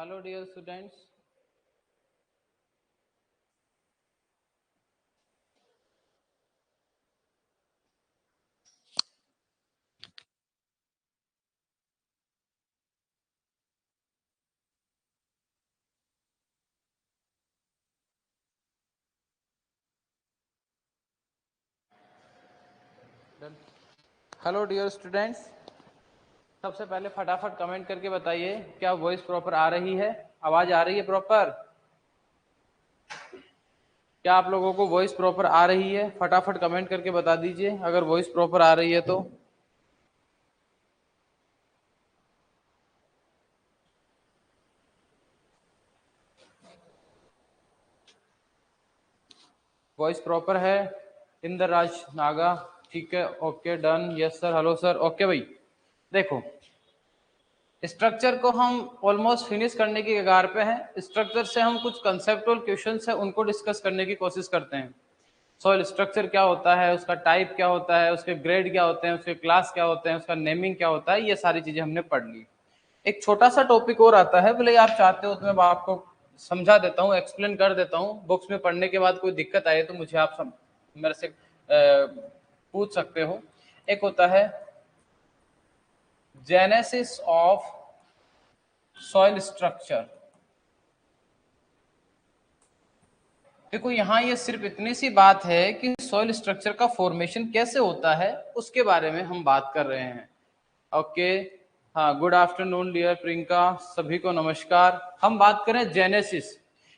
Hello dear students. Hello dear students, सबसे पहले फटाफट कमेंट करके बताइए क्या वॉइस प्रॉपर आ रही है, आवाज आ रही है प्रॉपर। क्या आप लोगों को वॉइस प्रॉपर आ रही है? फटाफट कमेंट करके बता दीजिए अगर वॉइस प्रॉपर आ रही है तो। वॉइस प्रॉपर है? इंदर राज नागा, ठीक है, okay done, yes sir, hello sir, okay भाई। देखो, स्ट्रक्चर को हम ऑलमोस्ट फिनिश करने की कगार पे हैं। स्ट्रक्चर से हम कुछ कंसेप्चुअल क्वेश्चंस है उनको डिस्कस करने की कोशिश करते हैं। सॉइल स्ट्रक्चर क्या होता है, उसका टाइप क्या होता है, उसके ग्रेड क्या होते हैं, उसके क्लास क्या होते हैं, उसका नेमिंग क्या होता है, ये सारी चीजें हमने पढ़ ली। एक छोटा सा टॉपिक और आता है, भले आप चाहते हो उसमें मैं आपको समझा देता हूँ, एक्सप्लेन कर देता हूँ। बुक्स में पढ़ने के बाद कोई दिक्कत आए तो मुझे आप मेरे से पूछ सकते हो। एक होता है जेनेसिस ऑफ सॉइल स्ट्रक्चर। देखो यहाँ ये सिर्फ इतनी सी बात है कि सॉइल स्ट्रक्चर का फॉर्मेशन कैसे होता है उसके बारे में हम बात कर रहे हैं। ओके, हाँ, गुड आफ्टरनून डियर प्रियंका, सभी को नमस्कार। हम बात करें जेनेसिस,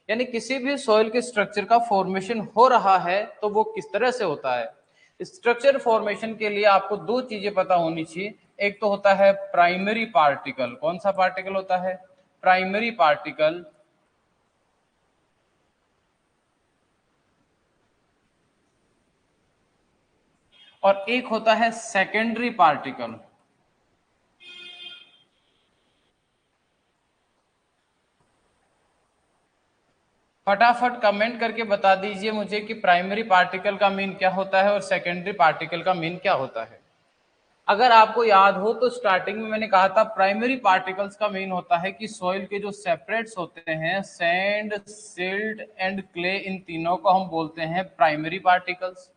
यानी किसी भी सॉइल के स्ट्रक्चर का फॉर्मेशन हो रहा है तो वो किस तरह से होता है। स्ट्रक्चर फॉर्मेशन के लिए आपको दो चीजें पता होनी चाहिए। एक तो होता है प्राइमरी पार्टिकल। कौन सा पार्टिकल होता है? Primary particle. और एक होता है सेकेंडरी पार्टिकल। फटाफट कमेंट करके बता दीजिए मुझे कि प्राइमरी पार्टिकल का मीन क्या होता है और सेकेंडरी पार्टिकल का मीन क्या होता है। अगर आपको याद हो तो स्टार्टिंग में मैंने कहा था प्राइमरी पार्टिकल्स का मीन होता है कि सॉइल के जो सेपरेट्स होते हैं, सैंड, सिल्ट एंड क्ले, इन तीनों को हम बोलते हैं प्राइमरी पार्टिकल्स।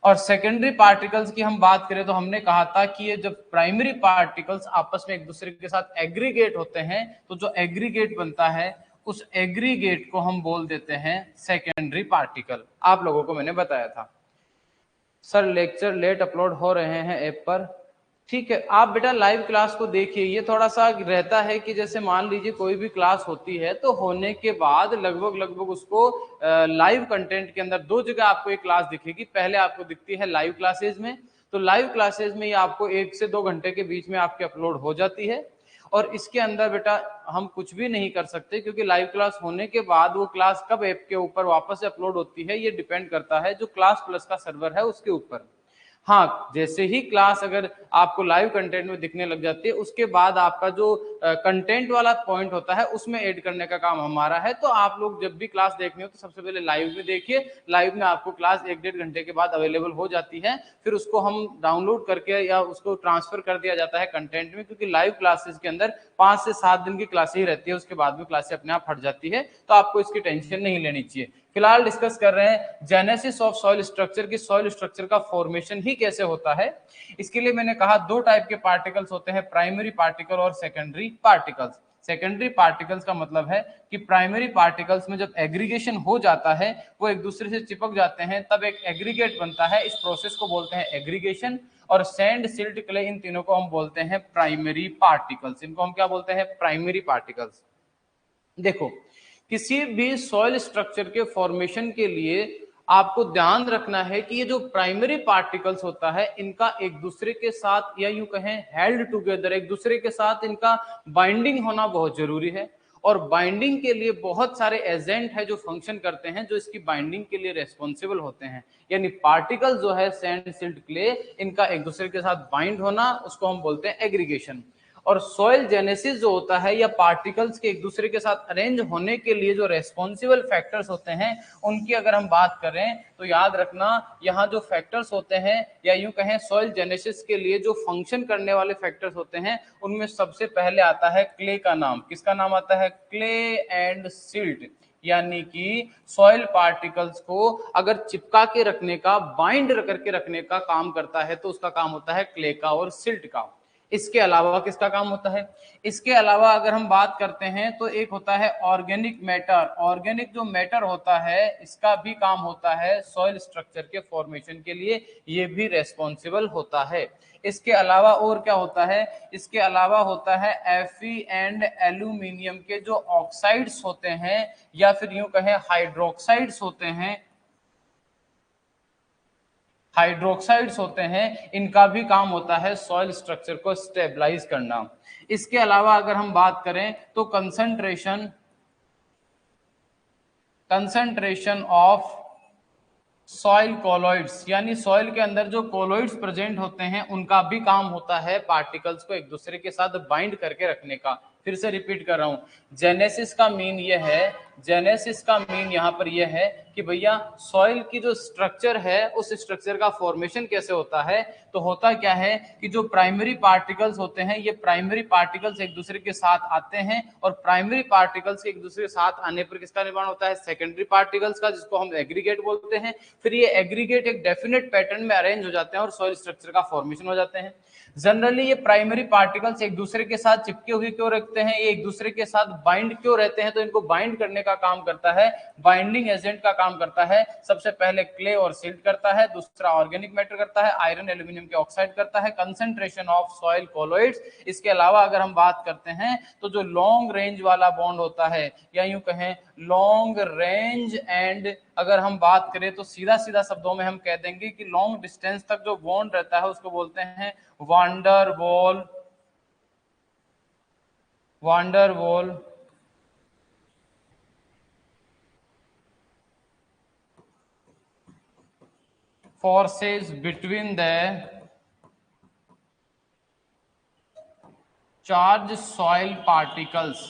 और सेकेंडरी पार्टिकल्स की हम बात करें तो हमने कहा था कि ये जब प्राइमरी पार्टिकल्स आपस में एक दूसरे के साथ एग्रीगेट होते हैं तो जो एग्रीगेट बनता है उस एग्रीगेट को हम बोल देते हैं सेकेंडरी पार्टिकल। आप लोगों को मैंने बताया था। सर लेक्चर लेट अपलोड हो रहे हैं ऐप पर, ठीक है। आप बेटा लाइव क्लास को देखिए। ये थोड़ा सा रहता है कि जैसे मान लीजिए कोई भी क्लास होती है तो होने के बाद लगभग लगभग उसको लाइव कंटेंट के अंदर दो जगह आपको एक क्लास दिखेगी। पहले आपको दिखती है लाइव क्लासेज में, तो लाइव क्लासेज में ये आपको 1 से 2 घंटे के बीच में आपकी अपलोड हो जाती है। और इसके अंदर बेटा हम कुछ भी नहीं कर सकते क्योंकि लाइव क्लास होने के बाद वो क्लास कब ऐप के ऊपर वापस से अपलोड होती है ये डिपेंड करता है जो क्लास प्लस का सर्वर है उसके ऊपर। हाँ, जैसे ही क्लास अगर आपको लाइव कंटेंट में दिखने लग जाती है उसके बाद आपका जो कंटेंट वाला पॉइंट होता है उसमें ऐड करने का काम हमारा है। तो आप लोग जब भी क्लास देखनी हो तो सबसे पहले लाइव में देखिए। लाइव में आपको क्लास 1-1.5 घंटे के बाद अवेलेबल हो जाती है, फिर उसको हम डाउनलोड करके या उसको ट्रांसफर कर दिया जाता है कंटेंट में, क्योंकि लाइव क्लासेस के अंदर 5 से 7 दिन की क्लासेस ही रहती है, उसके बाद में क्लासेस अपने आप हट जाती है। तो आपको इसकी टेंशन नहीं लेनी चाहिए। फिलहाल डिस्कस कर रहे हैं जेनेसिस ऑफ सॉइल स्ट्रक्चर की, सॉइल स्ट्रक्चर का फॉर्मेशन ही कैसे होता है। इसके लिए मैंने कहा दो टाइप के पार्टिकल्स होते हैं, प्राइमरी पार्टिकल और सेकेंडरी पार्टिकल्स। सेकेंडरी पार्टिकल्स का मतलब है कि प्राइमरी पार्टिकल्स में जब एग्रीगेशन हो जाता है वो एक दूसरे से चिपक जाते हैं तब एक एग्रीगेट बनता है। इस प्रोसेस को बोलते हैं एग्रीगेशन। और सैंड, सिल्ट, क्ले, इन तीनों को हम बोलते हैं प्राइमरी पार्टिकल्स। इनको हम क्या बोलते हैं? Primary particles. देखो, किसी भी सॉइल स्ट्रक्चर के फॉर्मेशन के लिए आपको ध्यान रखना है कि ये जो प्राइमरी पार्टिकल्स होता है इनका एक दूसरे के साथ या यूं कहें हेल्ड टुगेदर, एक दूसरे के साथ इनका बाइंडिंग होना बहुत जरूरी है। और बाइंडिंग के लिए बहुत सारे एजेंट है जो फंक्शन करते हैं, जो इसकी बाइंडिंग के लिए रेस्पॉन्सिबल होते हैं। यानी पार्टिकल जो है सैंड, सिल्ट, क्ले, इनका एक दूसरे के साथ बाइंड होना उसको हम बोलते हैं एग्रीगेशन। और सॉइल जेनेसिस जो होता है या पार्टिकल्स के एक दूसरे के साथ अरेंज होने के लिए जो रेस्पॉन्सिबल फैक्टर्स होते हैं उनकी अगर हम बात करें तो याद रखना यहाँ जो फैक्टर्स होते हैं या यूं कहें सॉइल जेनेसिस के लिए जो फंक्शन करने वाले फैक्टर्स होते हैं उनमें सबसे पहले आता है क्ले का नाम। किसका नाम आता है? क्ले एंड सिल्ट, यानी कि सॉइल पार्टिकल्स को अगर चिपका के रखने का, बाइंड करके रखने का काम करता है तो उसका काम होता है क्ले का और सिल्ट का। इसके अलावा किसका काम होता है? इसके अलावा अगर हम बात करते हैं तो एक होता है ऑर्गेनिक मैटर। ऑर्गेनिक जो मैटर होता है इसका भी काम होता है सॉइल स्ट्रक्चर के फॉर्मेशन के लिए, ये भी रेस्पॉन्सिबल होता है। इसके अलावा और क्या होता है? इसके अलावा होता है Fe एंड एल्यूमिनियम के जो ऑक्साइड्स होते हैं या फिर यूं कहें हाइड्रोक्साइड्स होते हैं, हाइड्रोक्साइड्स होते हैं, इनका भी काम होता है सॉइल स्ट्रक्चर को स्टेबलाइज करना। इसके अलावा अगर हम बात करें तो कंसंट्रेशन ऑफ सॉइल कोलॉइड्स, यानी सॉइल के अंदर जो कोलॉइड्स प्रेजेंट होते हैं उनका भी काम होता है पार्टिकल्स को एक दूसरे के साथ बाइंड करके रखने का। फिर से रिपीट कर रहा हूं, जेनेसिस का मीन ये है, जेनेसिस का मीन यहां पर ये है कि भैया सॉइल की जो स्ट्रक्चर है उस स्ट्रक्चर का फॉर्मेशन कैसे होता है। तो होता क्या है कि जो प्राइमरी पार्टिकल्स होते हैं ये प्राइमरी पार्टिकल्स एक दूसरे के साथ आते हैं और प्राइमरी पार्टिकल्स के एक दूसरे के साथ आने पर किसका निर्माण होता है? सेकेंडरी पार्टिकल्स का, जिसको हम एग्रीगेट बोलते हैं। फिर ये एग्रीगेट एक डेफिनेट पैटर्न में अरेंज हो जाते हैं और सॉइल स्ट्रक्चर का फॉर्मेशन हो जाते हैं। जनरली ये प्राइमरी पार्टिकल्स एक दूसरे के साथ चिपके हुए क्यों रखते हैं, ये एक दूसरे के साथ बाइंड क्यों रहते हैं? तो इनको बाइंड करने का काम करता है, बाइंडिंग एजेंट का काम करता है सबसे पहले क्ले और सिल्ट करता है, दूसरा ऑर्गेनिक मैटर करता है, आयरन एल्यूमिनियम के ऑक्साइड करता है, कंसंट्रेशन ऑफ सॉइल कोलॉइड्स। इसके अलावा अगर हम बात करते हैं तो जो लॉन्ग रेंज वाला बॉन्ड होता है या यूं कहें लॉन्ग रेंज एंड, अगर हम बात करें तो सीधा सीधा शब्दों में हम कह देंगे कि लॉन्ग डिस्टेंस तक जो बॉन्ड रहता है उसको बोलते हैं वांडरवॉल, वांडरवॉल forces between the charged soil particles।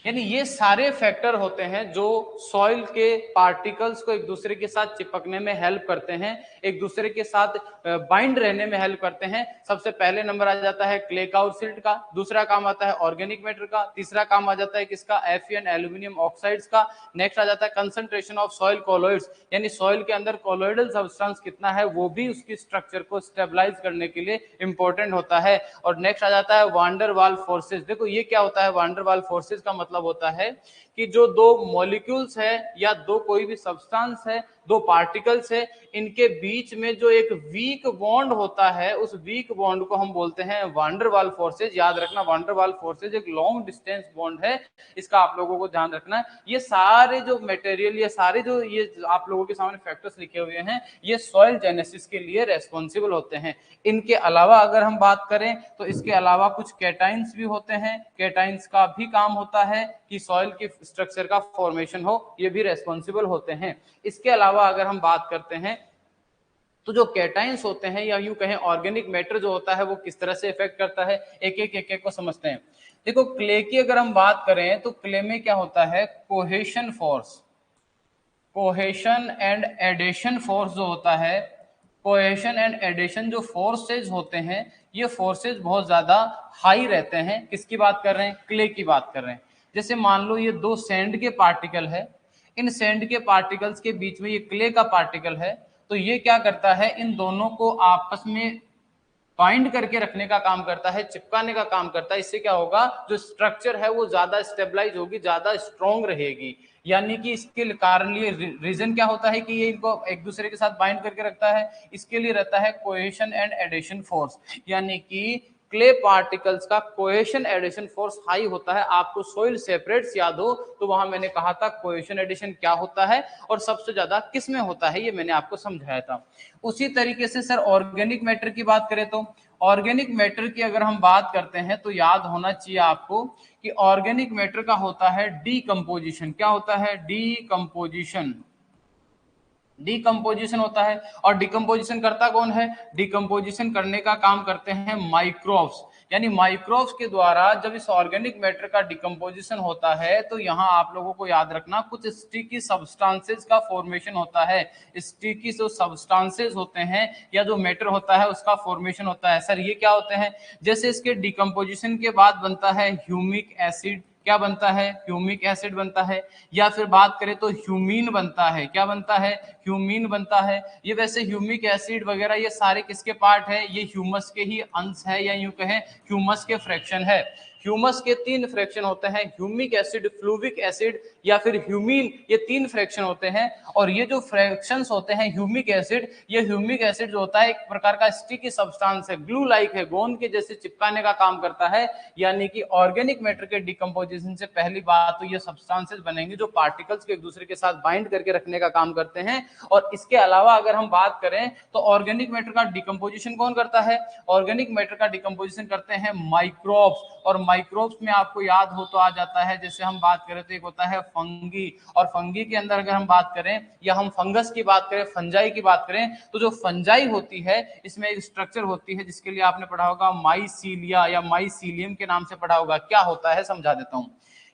यानी ये सारे फैक्टर होते हैं जो सॉइल के पार्टिकल्स को एक दूसरे के साथ चिपकने में हेल्प करते हैं, एक दूसरे के साथ बाइंड रहने में हेल्प करते हैं। सबसे पहले नंबर आ जाता है क्ले का और सिल्ट का, दूसरा काम आता है ऑर्गेनिक मैटर का, तीसरा काम आ जाता है किसका? Fe एल्यूमिनियम ऑक्साइड्स का। नेक्स्ट आ जाता है कंसंट्रेशन ऑफ सॉइल कोलॉइड्स, यानी सॉइल के अंदर कोलॉइडल सब्सटेंस कितना है वो भी उसकी स्ट्रक्चर को स्टेबलाइज करने के लिए इंपॉर्टेंट होता है। और नेक्स्ट आ जाता है वांडरवाल फोर्सेस। देखो ये क्या होता है वांडरवाल फोर्सेस का मतलब होता है कि जो दो मॉलिक्यूल्स है या दो कोई भी सब्सटेंस है, दो पार्टिकल्स है, इनके बीच में जो एक वीक बॉन्ड होता है उस वीक बॉन्ड को हम बोलते हैं वांडरवाल फोर्सेज। याद रखना वांडरवाल फोर्सेज एक लॉन्ग डिस्टेंस बॉन्ड है, इसका आप लोगों को ध्यान रखना है। ये सारे जो मटेरियल, ये सारे जो ये आप लोगों के सामने फैक्टर्स लिखे हुए हैं ये सॉइल जेनेसिस के लिए रेस्पॉन्सिबल होते हैं। इनके अलावा अगर हम बात करें तो इसके अलावा कुछ कैटाइंस भी होते हैं, कैटाइंस का भी काम होता है कि सॉइल के स्ट्रक्चर का फॉर्मेशन हो, ये भी रेस्पॉन्सिबल होते हैं। इसके अलावा अगर हम बात करते हैं तो जो कैटाइंस होते हैं या यूं कहें ऑर्गेनिक मैटर जो होता है वो किस तरह से इफेक्ट करता है, एक एक को समझते हैं। देखो क्ले की अगर हम बात करें तो क्ले में क्या होता है? Cohesion force, cohesion and adhesion force जो होता है, कोहेशन एंड एडेशन जो फोर्सेज होते हैं ये फोर्सेज बहुत ज्यादा हाई रहते हैं। किसकी बात कर रहे हैं? क्ले की बात कर रहे हैं। जैसे मान लो ये दो सैंड के पार्टिकल है, इन सैंड के पार्टिकल्स के बीच में ये क्ले का पार्टिकल है, तो ये क्या करता है? इन दोनों को आपस में बाइंड करके रखने का काम करता है, चिपकाने का काम करता है। इससे क्या होगा? जो स्ट्रक्चर है वो ज्यादा स्टेबलाइज होगी, ज्यादा स्ट्रॉन्ग रहेगी। यानी कि इसके कारण लिए रीजन क्या होता है कि ये इनको एक दूसरे के साथ बाइंड करके रखता है? इसके लिए रहता है कोहेशन एंड एडेशन फोर्स, यानी कि क्ले पार्टिकल्स का कोहेशन एडिशन फोर्स हाई होता है। आपको सोइल सेपरेट्स याद हो तो वहां मैंने कहा था कोहेशन एडिशन क्या होता है और सबसे ज्यादा किस में होता है, ये मैंने आपको समझाया था। उसी तरीके से सर ऑर्गेनिक मैटर की बात करें तो ऑर्गेनिक मैटर की अगर हम बात करते हैं तो याद होना चाहिए आपको कि ऑर्गेनिक मैटर का होता है डीकंपोजिशन। क्या होता है? डीकंपोजिशन। डिकम्पोजिशन होता है। और डिकम्पोजिशन करता कौन है? डिकम्पोजिशन करने का काम करते हैं माइक्रोब्स। यानी माइक्रोब्स के द्वारा जब इस ऑर्गेनिक मैटर का डिकम्पोजिशन होता है तो यहाँ आप लोगों को याद रखना कुछ स्टिकी सब्सटेंसेस का फॉर्मेशन होता है। स्टिकी जो सब्सटेंसेस होते हैं या जो मैटर होता है उसका फॉर्मेशन होता है। सर ये क्या होते हैं? जैसे इसके डिकम्पोजिशन के बाद बनता है ह्यूमिक एसिड। क्या बनता है? ह्यूमिक एसिड बनता है। या फिर बात करें तो ह्यूमीन बनता है। क्या बनता है? ह्यूमीन बनता है। ये वैसे ह्यूमिक एसिड वगैरह ये सारे किसके पार्ट है? ये ह्यूमस के ही अंश है, या यूं कहें ह्यूमस के फ्रैक्शन है। ह्यूमस के 3 फ्रैक्शन होते हैं, ह्यूमिक एसिड, फ्लूविक एसिड या फिर ह्यूमीन, ये 3 फ्रैक्शन होते हैं। और ये जो फ्रैक्शंस होते हैं ह्यूमिक एसिड, ये ह्यूमिक एसिड जो होता है एक प्रकार का स्टिकी सब्सटेंस है, ग्लू लाइक है, गोंद के जैसे चिपकाने का काम करता है। यानी कि ऑर्गेनिक मैटर के डिकम्पोजिशन से पहली बात तो ये सब्सटेंसेस बनेंगे जो पार्टिकल्स को एक दूसरे के साथ बाइंड करके रखने का काम करते हैं। और इसके अलावा अगर हम बात करें तो ऑर्गेनिक मैटर का डिकम्पोजिशन कौन करता है? ऑर्गेनिक मैटर का डिकम्पोजिशन करते हैं माइक्रोब्स। और माइक्रोब्स में आपको याद हो तो आ जाता है, जैसे हम बात करें तो एक होता है फंगी। और फंगी के अंदर अगर हम बात करें या हम फंगस की बात करें, फंजाई की बात करें, तो जो फंजाई होती है इसमें एक स्ट्रक्चर होती है जिसके लिए आपने पढ़ा होगा माइसीलिया या माइसीलियम के नाम से पढ़ा होगा। क्या होता है समझा देता हूं।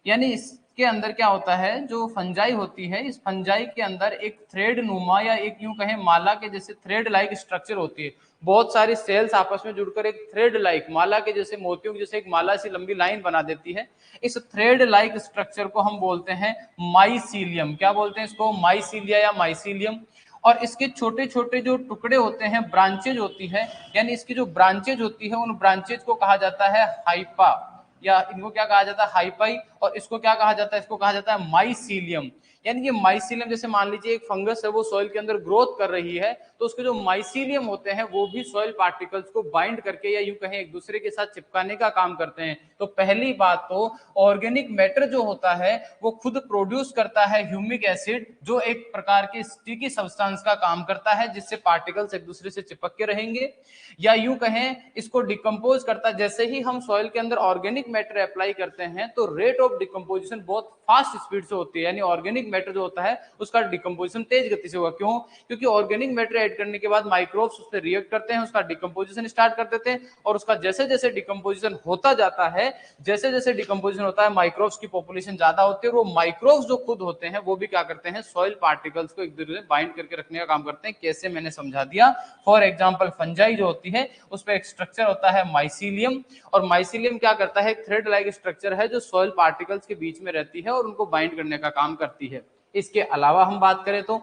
यानी इसके अंदर क्या होता है, जो फंजाई होती है इस फंजाई के अंदर एक थ्रेड नुमा या एक यूं कहें माला के जैसे थ्रेड लाइक स्ट्रक्चर होती है। बहुत सारी सेल्स आपस में जुड़कर एक थ्रेड लाइक माला के जैसे मोतियों की जैसे एक माला सी लंबी लाइन बना देती है। इस थ्रेड लाइक स्ट्रक्चर को हम बोलते हैं माइसीलियम। क्या बोलते हैं इसको? माइसीलिया या माइसीलियम। और इसके छोटे छोटे जो टुकड़े होते हैं, ब्रांचेज होती है, यानी इसकी जो ब्रांचेज होती है उन ब्रांचेज को कहा जाता है हाइपा, या इनको क्या कहा जाता है? हाइपाई। और इसको क्या कहा जाता है? इसको कहा जाता है माइसीलियम। यानी कि माइसीलियम, जैसे मान लीजिए एक फंगस है वो सॉइल के अंदर ग्रोथ कर रही है, तो उसके जो माइसीलियम होते हैं वो भी सॉइल पार्टिकल्स को बाइंड करके या यूं कहें एक दूसरे के साथ चिपकाने का काम करते हैं। तो पहली बात तो ऑर्गेनिक मैटर जो होता है वो खुद प्रोड्यूस करता है ह्यूमिक एसिड, जो एक प्रकार के स्टिकी सब्सटेंस का काम करता है जिससे पार्टिकल्स एक दूसरे से चिपक के रहेंगे। या यूं कहें इसको डिकम्पोज करता है। जैसे ही हम सॉइल के अंदर ऑर्गेनिक मैटर अप्लाई करते हैं तो रेट ऑफ डिकम्पोजिशन बहुत फास्ट स्पीड से होती है। यानी ऑर्गेनिक मैटर जो होता है उसका डिकम्पोजिशन तेज गति से होगा। क्यों? क्योंकि ऑर्गेनिक मैटर ऐड करने के बाद माइक्रोब्स उससे रिएक्ट करते हैं, उसका डिकम्पोजिशन स्टार्ट कर देते हैं। और उसका जैसे जैसे डिकम्पोजिशन होता जाता है, जैसे जैसे डिकम्पोजिशन होता है, माइक्रोब्स की पॉपुलेशन ज्यादा होती है। और वो माइक्रोब्स जो खुद होते हैं वो भी क्या करते हैं? सॉइल पार्टिकल्स को एक दूसरे से बाइंड करके रखने का काम करते हैं। कैसे? मैंने समझा दिया। फॉर एग्जाम्पल फंजाई जो होती है उस पर एक स्ट्रक्चर होता है माइसीलियम। और माइसीलियम क्या करता है? थ्रेड लाइक स्ट्रक्चर है जो सॉइल पार्टिकल्स के बीच में रहती है और उनको बाइंड करने का काम करती है। इसके अलावा हम बात करें तो,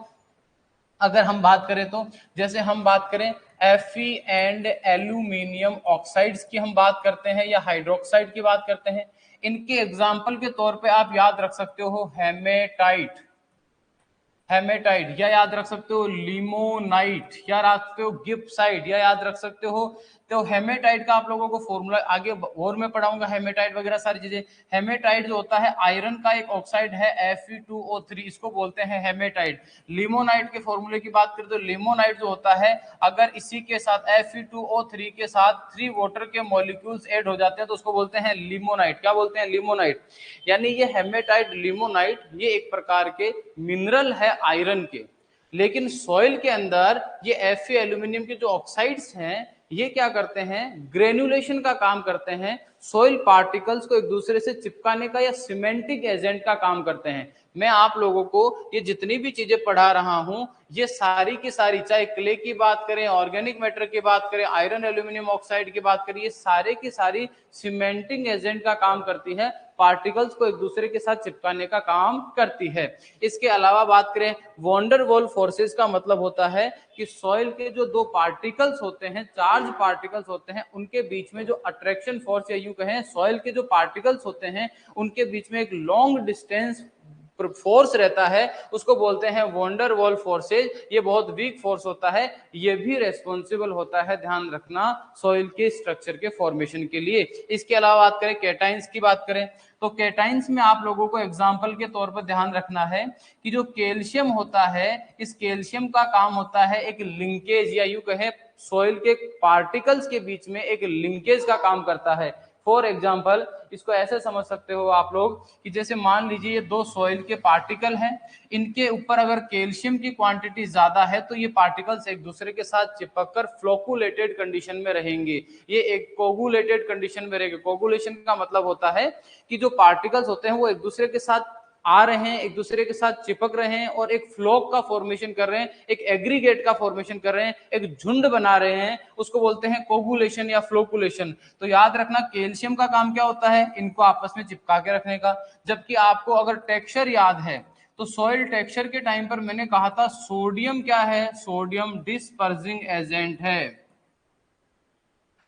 अगर हम बात करें तो जैसे हम बात करें Fe एंड एल्यूमिनियम ऑक्साइड्स की हम बात करते हैं या हाइड्रोक्साइड की बात करते हैं। इनके एग्जाम्पल के तौर पे आप याद रख सकते हो हेमेटाइट, हेमेटाइट, या याद रख सकते हो लिमोनाइट, या याद रख सकते हो गिब्साइट, या याद रख सकते हो। तो हेमेटाइट का आप लोगों को फॉर्मूला आगे और मैं पढ़ाऊंगा, हेमेटाइट वगैरह सारी चीजें। हेमेटाइट जो होता है आयरन का एक ऑक्साइड है Fe2O3, इसको बोलते हैं हेमेटाइट। लिमोनाइट के फॉर्मूले की बात करें तो लिमोनाइट जो होता है अगर इसी के साथ Fe2O3 के साथ 3 वाटर के मॉलिक्यूल्स ऐड हो जाते हैं तो उसको बोलते हैं लिमोनाइट। क्या बोलते हैं? लिमोनाइट। यानी ये हेमेटाइट, लिमोनाइट ये एक प्रकार के मिनरल है आयरन के, लेकिन सॉइल के अंदर ये Fe एल्यूमिनियम के जो ऑक्साइड्स हैं ये क्या करते हैं? ग्रेनुलेशन का काम करते हैं, सॉइल पार्टिकल्स को एक दूसरे से चिपकाने का या सीमेंटिंग एजेंट का काम करते हैं। मैं आप लोगों को ये जितनी भी चीजें पढ़ा रहा हूं ये सारी की सारी, चाहे क्ले की बात करें, ऑर्गेनिक मैटर की बात करें, आयरन एल्यूमिनियम ऑक्साइड की बात करें, ये सारे की सारी सीमेंटिंग एजेंट का काम करती है, पार्टिकल्स को एक दूसरे के साथ चिपकाने का काम करती है। इसके अलावा बात करें वॉन्डर वॉल फोर्सेस का मतलब होता है कि सॉइल के जो 2 पार्टिकल्स होते हैं, चार्ज पार्टिकल्स होते हैं, उनके बीच में जो अट्रैक्शन फोर्स या यूं कहें सॉइल के जो पार्टिकल्स होते हैं उनके बीच में एक लॉन्ग डिस्टेंस फोर्स रहता है, उसको बोलते हैं वॉन्डर वॉल फोर्सेज। ये बहुत वीक फोर्स होता है, ये भी रेस्पॉन्सिबल होता है, ध्यान रखना, सॉइल के स्ट्रक्चर के फॉर्मेशन के लिए। इसके अलावा बात करें कैटाइंस की बात करें तो कैटाइंस में आप लोगों को एग्जांपल के तौर पर ध्यान रखना है कि जो कैल्शियम होता है इस कैल्शियम का काम होता है एक लिंकेज या यूं कहें सॉइल के पार्टिकल्स के बीच में एक लिंकेज का काम करता है। फॉर एग्जाम्पल इसको ऐसे समझ सकते हो आप लोग कि जैसे मान लीजिए ये दो सॉइल के पार्टिकल हैं, इनके ऊपर अगर कैल्शियम की क्वांटिटी ज्यादा है तो ये पार्टिकल्स एक दूसरे के साथ चिपककर फ्लोकुलेटेड कंडीशन में रहेंगे, ये एक कोगुलेटेड कंडीशन में रहेंगे। कोगुलेशन का मतलब होता है कि जो पार्टिकल्स होते हैं वो एक दूसरे के साथ आ रहे हैं, एक दूसरे के साथ चिपक रहे हैं और एक फ्लोक का फॉर्मेशन कर रहे हैं, एक एग्रीगेट का फॉर्मेशन कर रहे हैं, एक झुंड बना रहे हैं, उसको बोलते हैं कोगुलेशन या फ्लोकुलेशन। तो याद रखना कैल्शियम का काम क्या होता है, इनको आपस में चिपका के रखने का। जबकि आपको अगर टेक्सचर याद है तो सॉइल टेक्सचर के टाइम पर मैंने कहा था सोडियम क्या है, सोडियम डिस्पर्जिंग एजेंट है,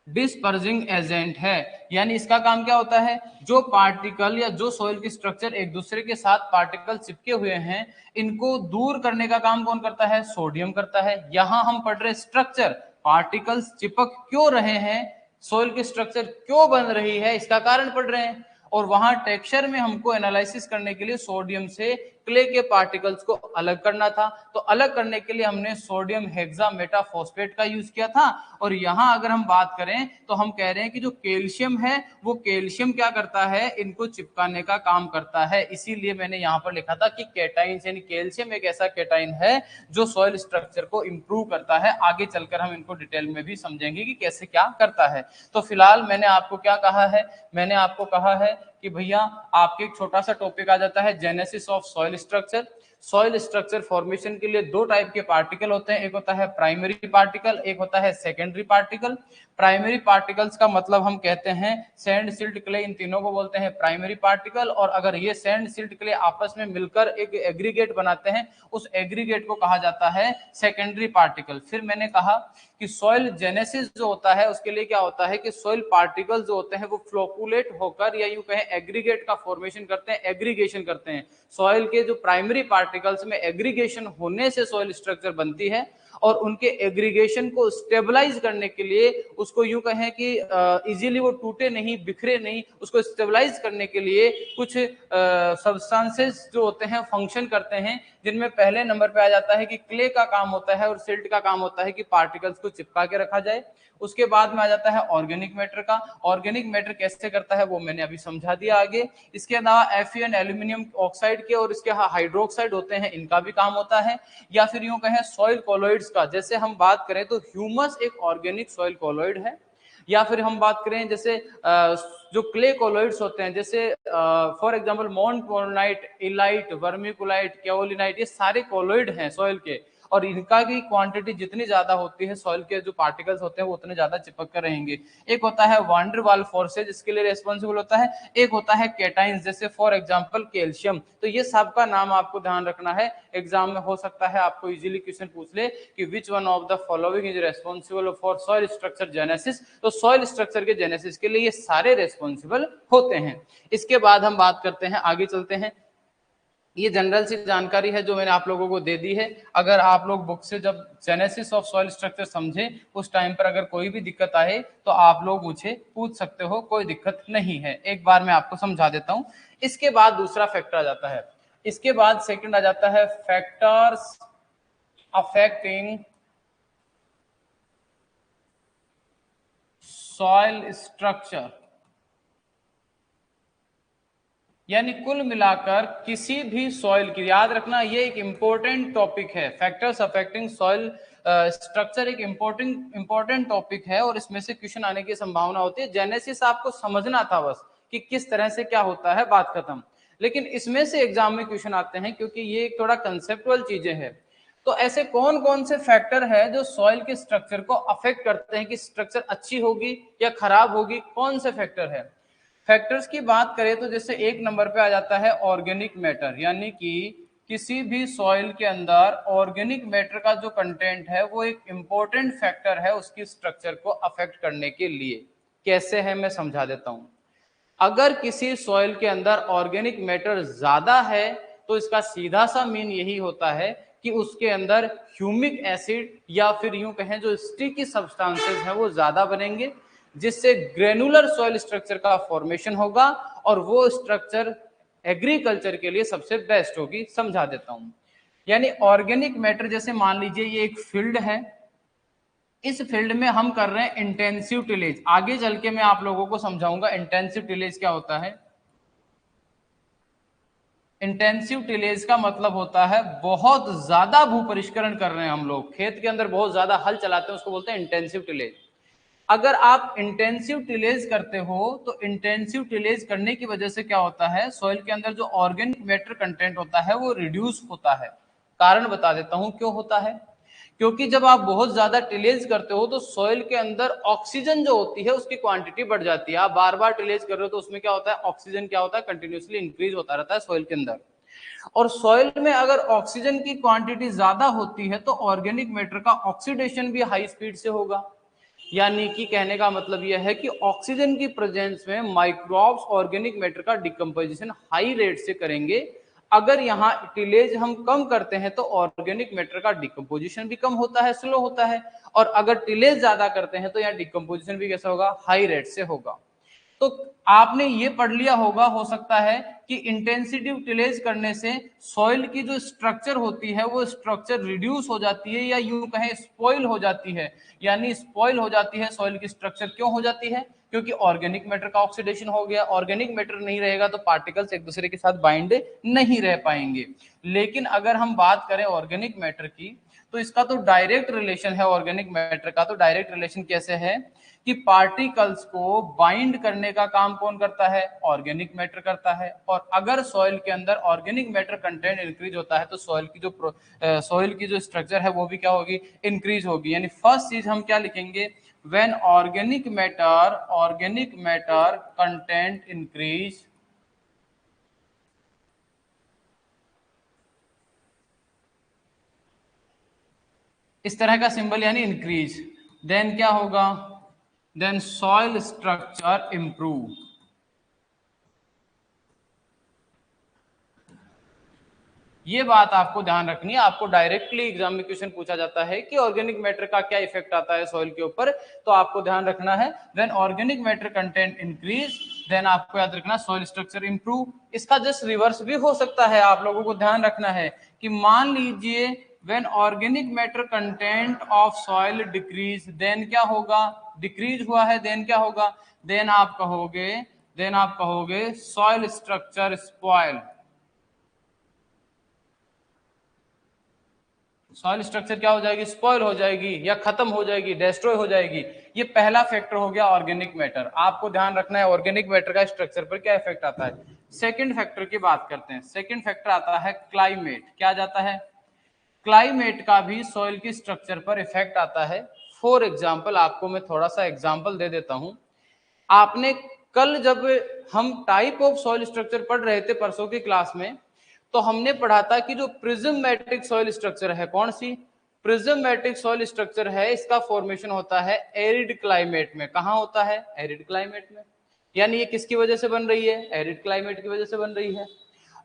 डिस्पर्जिंग एजेंट है। यानी इसका काम क्या होता है, जो पार्टिकल या जो सॉइल की स्ट्रक्चर एक दूसरे के साथ पार्टिकल चिपके हुए हैं इनको दूर करने का काम कौन करता है, सोडियम करता है। यहां हम पढ़ रहे स्ट्रक्चर, पार्टिकल्स चिपक क्यों रहे हैं, सॉइल की स्ट्रक्चर क्यों बन रही है, इसका कारण पढ़ रहे हैं। और वहां टेक्सचर में हमको एनालिसिस करने के लिए सोडियम से क्ले के पार्टिकल्स को अलग करना था, तो अलग करने के लिए हमने सोडियम हेक्सामेटाफॉस्फेट का यूज किया था। और यहां अगर हम बात करें तो हम कह रहे हैं कि जो कैल्शियम है वो कैल्शियम क्या करता है, इनको चिपकाने का काम करता है। इसीलिए मैंने यहां पर लिखा था कि कैटाइन यानी कैल्शियम एक ऐसा कैटाइन है जो सॉइल स्ट्रक्चर को इंप्रूव करता है। आगे चलकर हम इनको डिटेल में भी समझेंगे कि कैसे क्या करता है। तो फिलहाल मैंने आपको क्या कहा है, मैंने आपको कहा है कि भैया आपके एक छोटा सा टॉपिक आ जाता है genesis of soil structure. Soil structure formation के लिए दो टाइप के पार्टिकल होते हैं, एक होता है प्राइमरी पार्टिकल, एक होता है सेकेंडरी पार्टिकल। प्राइमरी पार्टिकल्स का मतलब हम कहते हैं सैंड सिल्ट क्ले, इन तीनों को बोलते हैं प्राइमरी पार्टिकल। और अगर ये सैंड सिल्ट क्ले आपस में मिलकर एक एग्रीगेट बनाते हैं उस एग्रीगेट को कहा जाता है सेकेंडरी पार्टिकल। फिर मैंने कहा कि सॉइल जेनेसिस जो होता है उसके लिए क्या होता है कि सॉइल पार्टिकल्स जो होते हैं वो फ्लोकुलेट होकर या यूं कहें एग्रीगेट का फॉर्मेशन करते हैं, एग्रीगेशन करते हैं। सॉइल के जो प्राइमरी पार्टिकल्स में एग्रीगेशन होने से सॉइल स्ट्रक्चर बनती है और उनके एग्रीगेशन को स्टेबलाइज करने के लिए उसको यूं कहें कि इजीली वो टूटे नहीं, बिखरे नहीं, उसको स्टेबलाइज करने के लिए कुछ सब्सटेंसेस जो होते हैं फंक्शन करते हैं, जिनमें पहले नंबर पे आ जाता है कि क्ले का काम होता है और सिल्ट का काम होता है कि पार्टिकल्स को चिपका के रखा जाए। उसके बाद में आ जाता है ऑर्गेनिक मैटर का। ऑर्गेनिक मैटर कैसे करता है वो मैंने अभी समझा दिया आगे। इसके अलावा Fe एल्यूमिनियम ऑक्साइड के और इसके हाइड्रोक्साइड होते हैं, इनका भी काम होता है। या फिर यूं कहें सॉइल कोलॉइड्स का, जैसे हम बात करें तो ह्यूमस एक ऑर्गेनिक सॉइल कोलॉइड है। या फिर हम बात करें जैसे जो क्ले कोलॉइड्स होते हैं, जैसे फॉर एग्जांपल मोनोनाइट, इलाइट, वर्मिकुलाइट, केओलिनाइट, ये सारे कोलॉइड हैं सॉइल के और इनका की क्वांटिटी जितनी ज्यादा होती है सॉइल के जो पार्टिकल्स होते हैं वो उतने ज्यादा चिपक कर रहेंगे। एक होता है वांडर वाल फोर्सेज, इसके लिए रेस्पॉन्सिबल होता है। एक होता है कैटाइंस, जैसे फॉर एग्जांपल कैल्शियम। तो ये सबका नाम आपको ध्यान रखना है, एग्जाम में हो सकता है आपको इजीली क्वेश्चन पूछ ले कि which one of the following is responsible for soil structure genesis. तो सॉइल स्ट्रक्चर के जेनेसिस के लिए ये सारे रेस्पॉन्सिबल होते हैं। इसके बाद हम बात करते हैं, आगे चलते हैं। ये जनरल सी जानकारी है जो मैंने आप लोगों को दे दी है। अगर आप लोग बुक से जब जेनेसिस ऑफ सॉइल स्ट्रक्चर समझे उस टाइम पर अगर कोई भी दिक्कत आए तो आप लोग मुझे पूछ सकते हो, कोई दिक्कत नहीं है। एक बार मैं आपको समझा देता हूं। इसके बाद दूसरा फैक्टर आ जाता है, इसके बाद सेकंड आ जाता है फैक्टर्स अफेक्टिंग सॉइल स्ट्रक्चर। यानी कुल मिलाकर किसी भी सॉइल की, याद रखना ये एक इंपॉर्टेंट टॉपिक है, फैक्टर्स अफेक्टिंग सॉइल स्ट्रक्चर एक इंपॉर्टेंट टॉपिक है और इसमें से क्वेश्चन आने की संभावना होती है। जेनेसिस आपको समझना था बस कि किस तरह से क्या होता है, बात खत्म। लेकिन इसमें से एग्जाम में क्वेश्चन आते हैं क्योंकि ये एक थोड़ा कंसेप्चुअल चीजें हैं। तो ऐसे कौन कौन से फैक्टर है जो सॉइल के स्ट्रक्चर को अफेक्ट करते हैं कि स्ट्रक्चर अच्छी होगी या खराब होगी, कौन से फैक्टर है। फैक्टर्स की बात करें तो जैसे एक नंबर पे आ जाता है ऑर्गेनिक मैटर, यानी कि किसी भी सॉइल के अंदर ऑर्गेनिक मैटर का जो कंटेंट है वो एक इंपॉर्टेंट फैक्टर है उसकी स्ट्रक्चर को अफेक्ट करने के लिए। कैसे है मैं समझा देता हूं। अगर किसी सॉइल के अंदर ऑर्गेनिक मैटर ज्यादा है तो इसका सीधा सा मीन यही होता है कि उसके अंदर ह्यूमिक एसिड या फिर यूं कहें जो स्टिकी सब्सटेंसेस हैं वो ज्यादा बनेंगे, जिससे ग्रेनुलर सॉइल स्ट्रक्चर का फॉर्मेशन होगा और वो स्ट्रक्चर एग्रीकल्चर के लिए सबसे बेस्ट होगी। समझा देता हूं। यानी ऑर्गेनिक मैटर, जैसे मान लीजिए ये एक फील्ड है, इस फील्ड में हम कर रहे हैं इंटेंसिव टिलेज। आगे चल के मैं आप लोगों को समझाऊंगा इंटेंसिव टिलेज क्या होता है। इंटेंसिव टिलेज का मतलब होता है बहुत ज्यादा भू परिष्करण कर रहे हैं हम लोग, खेत के अंदर बहुत ज्यादा हल चलाते हैं, उसको बोलते हैं इंटेंसिव टिलेज। अगर आप इंटेंसिव टिलेज करते हो तो इंटेंसिव टिलेज करने की वजह से क्या होता है, सॉइल के अंदर जो ऑर्गेनिक मैटर कंटेंट होता है वो रिड्यूस होता है। कारण बता देता हूं क्यों होता है। क्योंकि जब आप बहुत ज्यादा टिलेज करते हो तो सॉइल के अंदर ऑक्सीजन जो होती है उसकी क्वांटिटी बढ़ जाती है। आप बार बार टिलेज कर रहे हो तो उसमें क्या होता है, ऑक्सीजन क्या होता है, कंटिन्यूसली इंक्रीज होता रहता है सॉइल के अंदर। और सॉइल में अगर ऑक्सीजन की क्वांटिटी ज्यादा होती है तो ऑर्गेनिक मैटर का ऑक्सीडेशन भी हाई स्पीड से होगा। यानी कि कहने का मतलब यह है कि ऑक्सीजन की प्रेजेंस में माइक्रोब्स ऑर्गेनिक मैटर का डिकम्पोजिशन हाई रेट से करेंगे। अगर यहाँ टिलेज हम कम करते हैं तो ऑर्गेनिक मैटर का डिकम्पोजिशन भी कम होता है, स्लो होता है। और अगर टिलेज ज्यादा करते हैं तो यहाँ डिकम्पोजिशन भी कैसा होगा, हाई रेट से होगा। तो आपने ये पढ़ लिया होगा, हो सकता है कि इंटेंसिटी टिलेज करने से सॉइल की जो स्ट्रक्चर होती है वो स्ट्रक्चर रिड्यूस हो जाती है, या यूं कहें स्पॉइल हो जाती है। यानी स्पॉइल हो जाती है सॉइल की स्ट्रक्चर, क्यों हो जाती है, क्योंकि ऑर्गेनिक मैटर का ऑक्सीडेशन हो गया। ऑर्गेनिक मैटर नहीं रहेगा तो पार्टिकल्स एक दूसरे के साथ बाइंड नहीं रह पाएंगे। लेकिन अगर हम बात करें ऑर्गेनिक मैटर की तो इसका तो डायरेक्ट रिलेशन है, ऑर्गेनिक मैटर का तो डायरेक्ट रिलेशन कैसे है कि पार्टिकल्स को बाइंड करने का काम कौन करता है, ऑर्गेनिक मैटर करता है। और अगर सॉइल के अंदर ऑर्गेनिक मैटर कंटेंट इंक्रीज होता है तो सॉइल की जो स्ट्रक्चर है वो भी क्या होगी, इंक्रीज होगी। यानी फर्स्ट चीज हम क्या लिखेंगे, when organic matter content increase, इस तरह का सिंबल यानी इंक्रीज, देन क्या होगा, देन सॉइल स्ट्रक्चर इंप्रूव। ये बात आपको ध्यान रखनी है। आपको डायरेक्टली एग्जाम में क्वेश्चन पूछा जाता है कि ऑर्गेनिक मैटर का क्या इफेक्ट आता है सॉइल के ऊपर, तो आपको ध्यान रखना है when organic matter content increase, then आपको याद रखना सॉइल स्ट्रक्चर इंप्रूव। इसका जस्ट रिवर्स भी हो सकता है, आप लोगों को ध्यान रखना है कि मान लीजिए when organic matter content of soil decrease, then क्या होगा, डिक्रीज हुआ है, देन क्या होगा, देन आप कहोगे soil structure spoil. Soil structure क्या हो जाएगी, स्पॉइल हो जाएगी या खत्म हो जाएगी, डिस्ट्रॉय हो जाएगी। ये पहला फैक्टर हो गया ऑर्गेनिक मैटर। आपको ध्यान रखना है ऑर्गेनिक मैटर का स्ट्रक्चर पर क्या इफेक्ट आता है। सेकंड फैक्टर की बात करते हैं। सेकंड फैक्टर आता है क्लाइमेट। क्या जाता है, क्लाइमेट का भी सॉइल की स्ट्रक्चर पर इफेक्ट आता है। फॉर एग्जाम्पल आपको मैं थोड़ा सा एग्जाम्पल दे देता हूं। आपने कल जब हम टाइप ऑफ सॉइल स्ट्रक्चर पढ़ रहे थे परसों की क्लास में, तो हमने पढ़ा था कि जो प्रिज्मेटिक सॉइल स्ट्रक्चर है, कौन सी, प्रिज्मेटिक सॉइल स्ट्रक्चर है, इसका फॉर्मेशन होता है एरिड क्लाइमेट में। कहां होता है, एरिड क्लाइमेट में। यानी ये किसकी वजह से बन रही है, एरिड क्लाइमेट की वजह से बन रही है।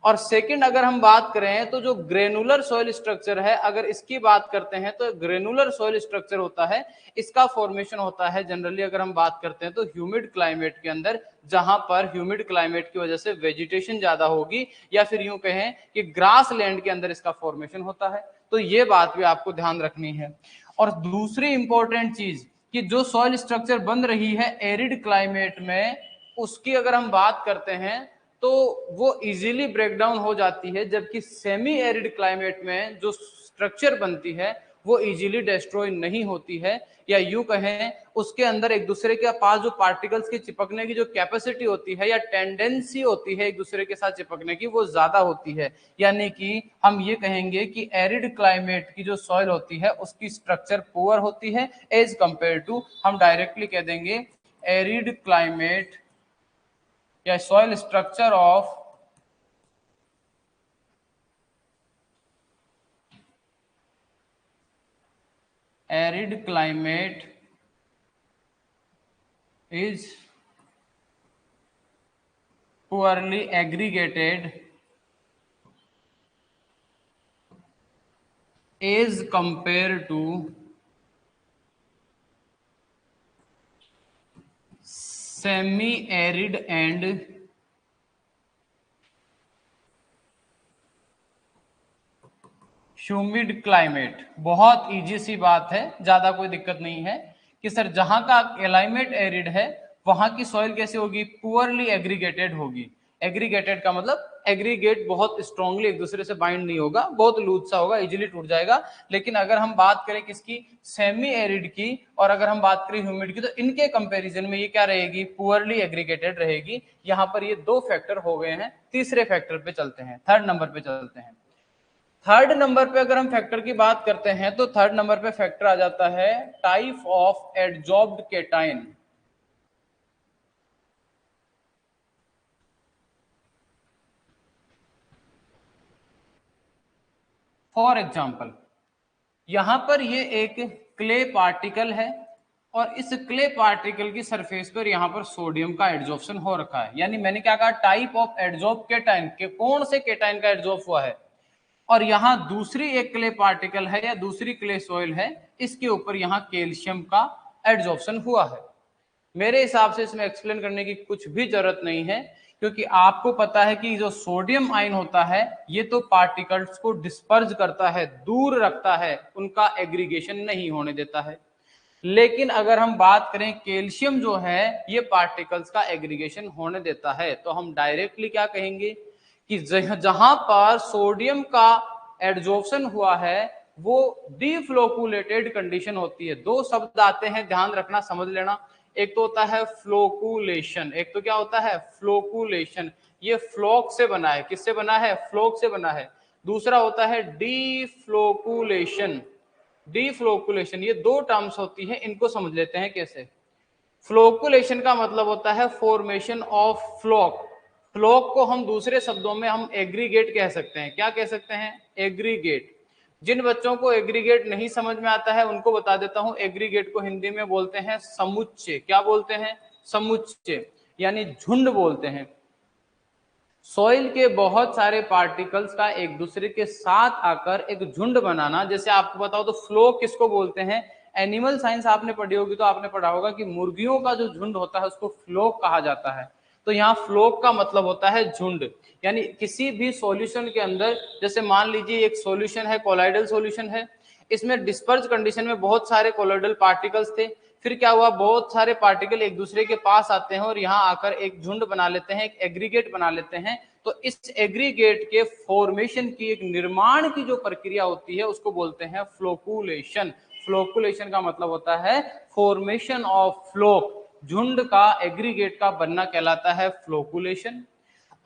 और सेकंड अगर हम बात करें तो जो ग्रेनुलर सॉइल स्ट्रक्चर है, अगर इसकी बात करते हैं तो ग्रेनुलर सॉइल स्ट्रक्चर होता है, इसका फॉर्मेशन होता है जनरली अगर हम बात करते हैं तो ह्यूमिड क्लाइमेट के अंदर, जहां पर ह्यूमिड क्लाइमेट की वजह से वेजिटेशन ज्यादा होगी, या फिर यूं कहें कि ग्रास लैंड के अंदर इसका फॉर्मेशन होता है। तो ये बात भी आपको ध्यान रखनी है। और दूसरी इंपॉर्टेंट चीज कि जो सॉइल स्ट्रक्चर बन रही है एरिड क्लाइमेट में, उसकी अगर हम बात करते हैं तो वो इजीली ब्रेक डाउन हो जाती है, जबकि सेमी एरिड क्लाइमेट में जो स्ट्रक्चर बनती है वो इजीली डिस्ट्रॉय नहीं होती है, या यूं कहें उसके अंदर एक दूसरे के पास जो पार्टिकल्स की चिपकने की जो कैपेसिटी होती है या टेंडेंसी होती है एक दूसरे के साथ चिपकने की, वो ज्यादा होती है। यानी कि हम ये कहेंगे कि एरिड क्लाइमेट की जो सॉइल होती है उसकी स्ट्रक्चर पुअर होती है एज कंपेयर टू, हम डायरेक्टली कह देंगे एरिड क्लाइमेट या soil structure of arid climate is poorly aggregated as compared to semi arid and humid climate, बहुत इजी सी बात है, ज्यादा कोई दिक्कत नहीं है कि सर जहां का क्लाइमेट एरिड है वहां की सॉइल कैसे होगी, पुअरली एग्रीगेटेड होगी। एग्रीगेटेड का मतलब एग्रीगेट बहुत स्ट्रांगली एक दूसरे से बाइंड नहीं होगा, बहुत लूज सा होगा, इजीली टूट जाएगा। लेकिन अगर हम बात करें किसकी, सेमी एरिड की, और अगर हम बात करें ह्यूमिड की, तो इनके कंपैरिजन में ये क्या रहेगी, पुअरली एग्रीगेटेड रहेगी। यहां पर ये दो फैक्टर हो गए हैं। तीसरे फैक्टर पे चलते हैं, थर्ड नंबर पे चलते हैं। थर्ड नंबर पे अगर हम फैक्टर की बात करते हैं तो थर्ड नंबर पे फैक्टर आ जाता है type of adsorbed cation. For example यहां पर ये एक क्ले पार्टिकल है और इस क्ले पार्टिकल की सरफेस पर यहां पर सोडियम का एडजॉर्प्शन हो रखा है। यानी मैंने क्या कहा, टाइप ऑफ एडजॉर्ब केटाइन के, कौन से केटाइन का एडजॉर्ब हुआ है। और यहां दूसरी एक क्ले पार्टिकल है या दूसरी क्ले सॉइल है, इसके ऊपर यहां कैल्शियम का एडजॉर्प्शन हुआ है। मेरे हिसाब से इसमें एक्सप्लेन करने की कुछ भी जरूरत नहीं है, क्योंकि आपको पता है कि जो सोडियम आयन होता है ये तो पार्टिकल्स को डिस्पर्ज करता है, दूर रखता है, उनका एग्रीगेशन नहीं होने देता है। लेकिन अगर हम बात करें कैल्शियम जो है ये पार्टिकल्स का एग्रीगेशन होने देता है। तो हम डायरेक्टली क्या कहेंगे कि जहां पर सोडियम का एडजॉर्प्शन हुआ है वो डीफ्लोकुलेटेड कंडीशन होती है। दो शब्द आते हैं, ध्यान रखना, समझ लेना। एक तो होता है फ्लोकुलेशन, एक तो क्या होता है फ्लोकुलेशन, ये फ्लोक से बना है, किससे बना है, फ्लोक से बना है। दूसरा होता है डीफ्लोकुलेशन। डीफ्लोकुलेशन, ये दो टर्म्स होती है, इनको समझ लेते हैं कैसे। फ्लोकुलेशन का मतलब होता है फॉर्मेशन ऑफ फ्लोक। फ्लोक को हम दूसरे शब्दों में हम एग्रीगेट कह सकते हैं। क्या कह सकते हैं, एग्रीगेट। जिन बच्चों को एग्रीगेट नहीं समझ में आता है उनको बता देता हूं, एग्रीगेट को हिंदी में बोलते हैं समुच्चय। क्या बोलते हैं, समुच्चय, यानी झुंड बोलते हैं। सॉइल के बहुत सारे पार्टिकल्स का एक दूसरे के साथ आकर एक झुंड बनाना। जैसे आपको बताओ तो फ्लोक किसको बोलते हैं, एनिमल साइंस आपने पढ़ी होगी तो आपने पढ़ा होगा कि मुर्गियों का जो झुंड होता है उसको फ्लोक कहा जाता है। तो यहाँ फ्लोक का मतलब होता है झुंड। यानी किसी भी सॉल्यूशन के अंदर, जैसे मान लीजिए एक सॉल्यूशन है, कोलाइडल सॉल्यूशन है, इसमें डिस्पर्ज कंडीशन में बहुत सारे कोलाइडल पार्टिकल्स थे। फिर क्या हुआ, बहुत सारे पार्टिकल एक दूसरे के पास आते हैं और यहाँ आकर एक झुंड बना लेते हैं, एक एग्रीगेट बना लेते हैं। तो इस एग्रीगेट के फॉर्मेशन की, एक निर्माण की जो प्रक्रिया होती है उसको बोलते हैं फ्लोकुलेशन। फ्लोकुलेशन का मतलब होता है फॉर्मेशन ऑफ फ्लोक, झुंड का, एग्रीगेट का बनना कहलाता है फ्लोकुलेशन।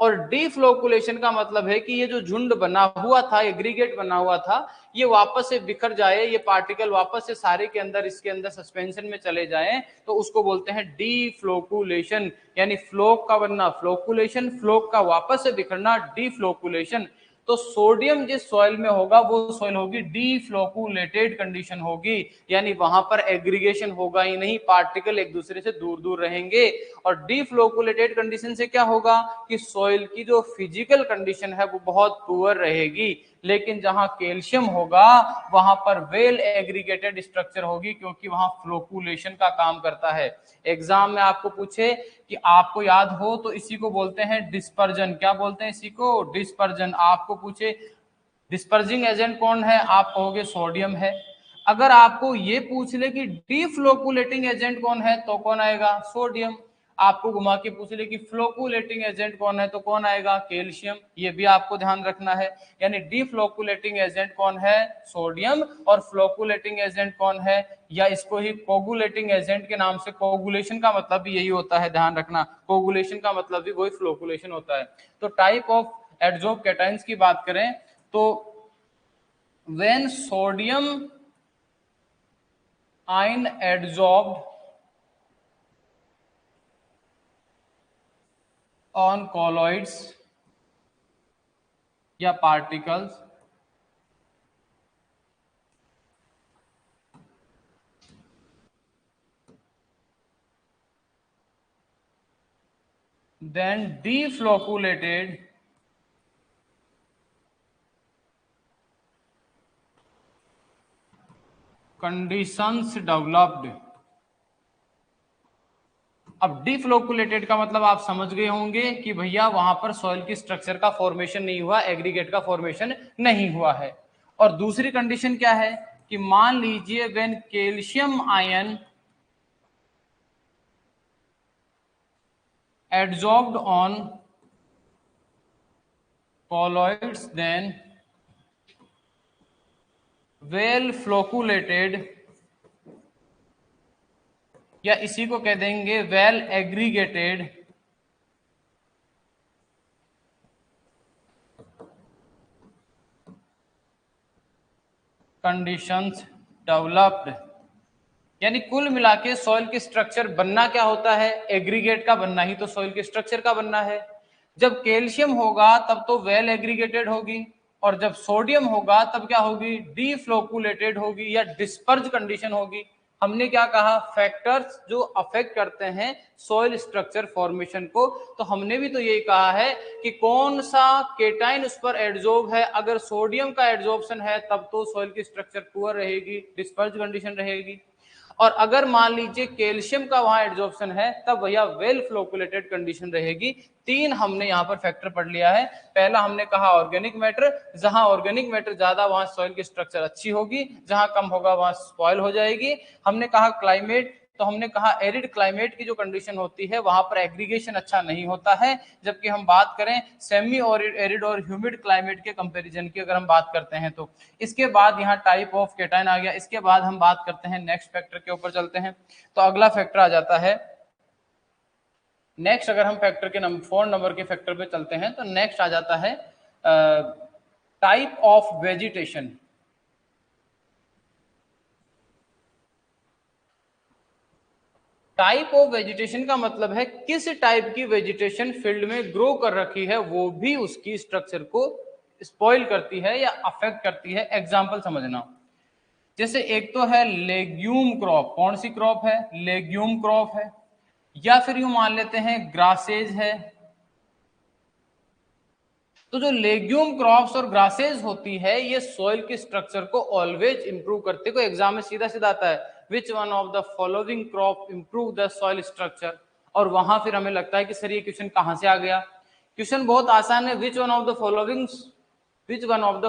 और डीफ्लोकुलेशन का मतलब है कि ये जो झुंड बना हुआ था, एग्रीगेट बना हुआ था, ये वापस से बिखर जाए, ये पार्टिकल वापस से सारे के अंदर, इसके अंदर सस्पेंशन में चले जाएं, तो उसको बोलते हैं डीफ्लोकुलेशन। यानी फ्लोक का बनना फ्लोकुलेशन, फ्लोक का वापस से बिखरना डीफ्लोकुलेशन। तो सोडियम जिस सॉइल में होगा वो सॉइल होगी डीफ्लोकुलेटेड कंडीशन होगी, यानी वहां पर एग्रीगेशन होगा ही नहीं, पार्टिकल एक दूसरे से दूर दूर रहेंगे। और डीफ्लोकुलेटेड कंडीशन से क्या होगा कि सॉइल की जो फिजिकल कंडीशन है वो बहुत पुअर रहेगी। लेकिन जहां कैल्शियम होगा वहां पर वेल एग्रीगेटेड स्ट्रक्चर होगी, क्योंकि वहां फ्लोकुलेशन का काम करता है। एग्जाम में आपको पूछे कि आपको याद हो तो इसी को बोलते हैं डिस्पर्जन। क्या बोलते हैं इसी को, डिस्पर्जन। आपको पूछे डिस्पर्जिंग एजेंट कौन है, आप कहोगे सोडियम है। अगर आपको ये पूछ ले कि डीफ्लोकुलेटिंग एजेंट कौन है तो कौन आएगा, सोडियम। आपको घुमा के पूछ ले कि फ्लोकुलेटिंग एजेंट कौन है तो कौन आएगा, कैल्शियम। ये भी आपको ध्यान रखना है। यानी डीफ्लोकुलेटिंग एजेंट कौन है, सोडियम, और फ्लोकुलेटिंग एजेंट कौन है, या इसको ही कोगुलेटिंग एजेंट के नाम से, कोगुलेशन का मतलब भी यही होता है, ध्यान रखना, कोगुलेशन का मतलब भी वही फ्लोकुलेशन होता है। तो टाइप ऑफ एडजॉर्ब कैटाइंस की बात करें तो when sodium ion adsorbed on colloids या particles then deflocculated conditions developed। अब डीफ्लोकुलेटेड का मतलब आप समझ गए होंगे कि भैया वहां पर सॉइल की स्ट्रक्चर का फॉर्मेशन नहीं हुआ, एग्रीगेट का फॉर्मेशन नहीं हुआ है। और दूसरी कंडीशन क्या है कि मान लीजिए when calcium ion adsorbed on colloids then well flocculated या इसी को कह देंगे वेल एग्रीगेटेड कंडीशंस डेवलप्ड, यानी कुल मिला के सॉइल की स्ट्रक्चर बनना क्या होता है, एग्रीगेट का बनना ही तो सॉइल के स्ट्रक्चर का बनना है। जब कैल्शियम होगा तब तो वेल एग्रीगेटेड होगी, और जब सोडियम होगा तब क्या होगी, डीफ्लोकुलेटेड होगी या डिस्पर्ज कंडीशन होगी। हमने क्या कहा, फैक्टर्स जो अफेक्ट करते हैं सॉइल स्ट्रक्चर फॉर्मेशन को, तो हमने भी तो यही कहा है कि कौन सा केटाइन उस पर एडजॉर्ब है। अगर सोडियम का एडजॉर्प्शन है तब तो सॉइल की स्ट्रक्चर पुअर रहेगी, डिस्पर्ज कंडीशन रहेगी, और अगर मान लीजिए कैल्शियम का वहां एडजॉर्प्शन है तब भैया वेल फ्लोकुलेटेड कंडीशन रहेगी। तीन हमने यहां पर फैक्टर पढ़ लिया है। पहला हमने कहा ऑर्गेनिक मैटर, जहां ऑर्गेनिक मैटर ज्यादा वहां सॉइल की स्ट्रक्चर अच्छी होगी, जहां कम होगा वहां स्पॉइल हो जाएगी। हमने कहा क्लाइमेट, तो हमने कहा एरिड क्लाइमेट की जो कंडीशन होती है वहां पर एग्रीगेशन अच्छा नहीं होता है, जबकि हम बात करें सेमी और एरिड और ह्यूमिड क्लाइमेट के कंपैरिजन की अगर हम बात करते हैं तो। इसके बाद यहाँ टाइप ऑफ केटाइन आ गया। इसके बाद हम बात करते हैं नेक्स्ट फैक्टर के ऊपर चलते हैं, तो अगला फैक्टर आ जाता है नेक्स्ट। अगर हम फैक्टर के नंबर 4 नंबर के फैक्टर पे चलते हैं तो नेक्स्ट आ जाता है type of vegetation. Type of vegetation का मतलब है किस टाइप की वेजिटेशन फील्ड में ग्रो कर रखी है वो भी उसकी स्ट्रक्चर को स्पॉइल करती है या अफेक्ट करती है। एग्जांपल समझना, जैसे एक तो है लेग्यूम क्रॉप। कौन सी क्रॉप है, लेग्यूम क्रॉप है, या फिर यूं मान लेते हैं ग्रासेज है। तो जो लेग्यूम क्रॉप्स और ग्रासेज होती है ये सॉइल के स्ट्रक्चर को ऑलवेज इंप्रूव करते। को एग्जाम में सीधा सीधा आता है which one of the following crop improve the soil structure, और वहां फिर हमें लगता है कि सर ये क्वेश्चन कहां से आ गया। क्वेश्चन बहुत आसान है, which one of the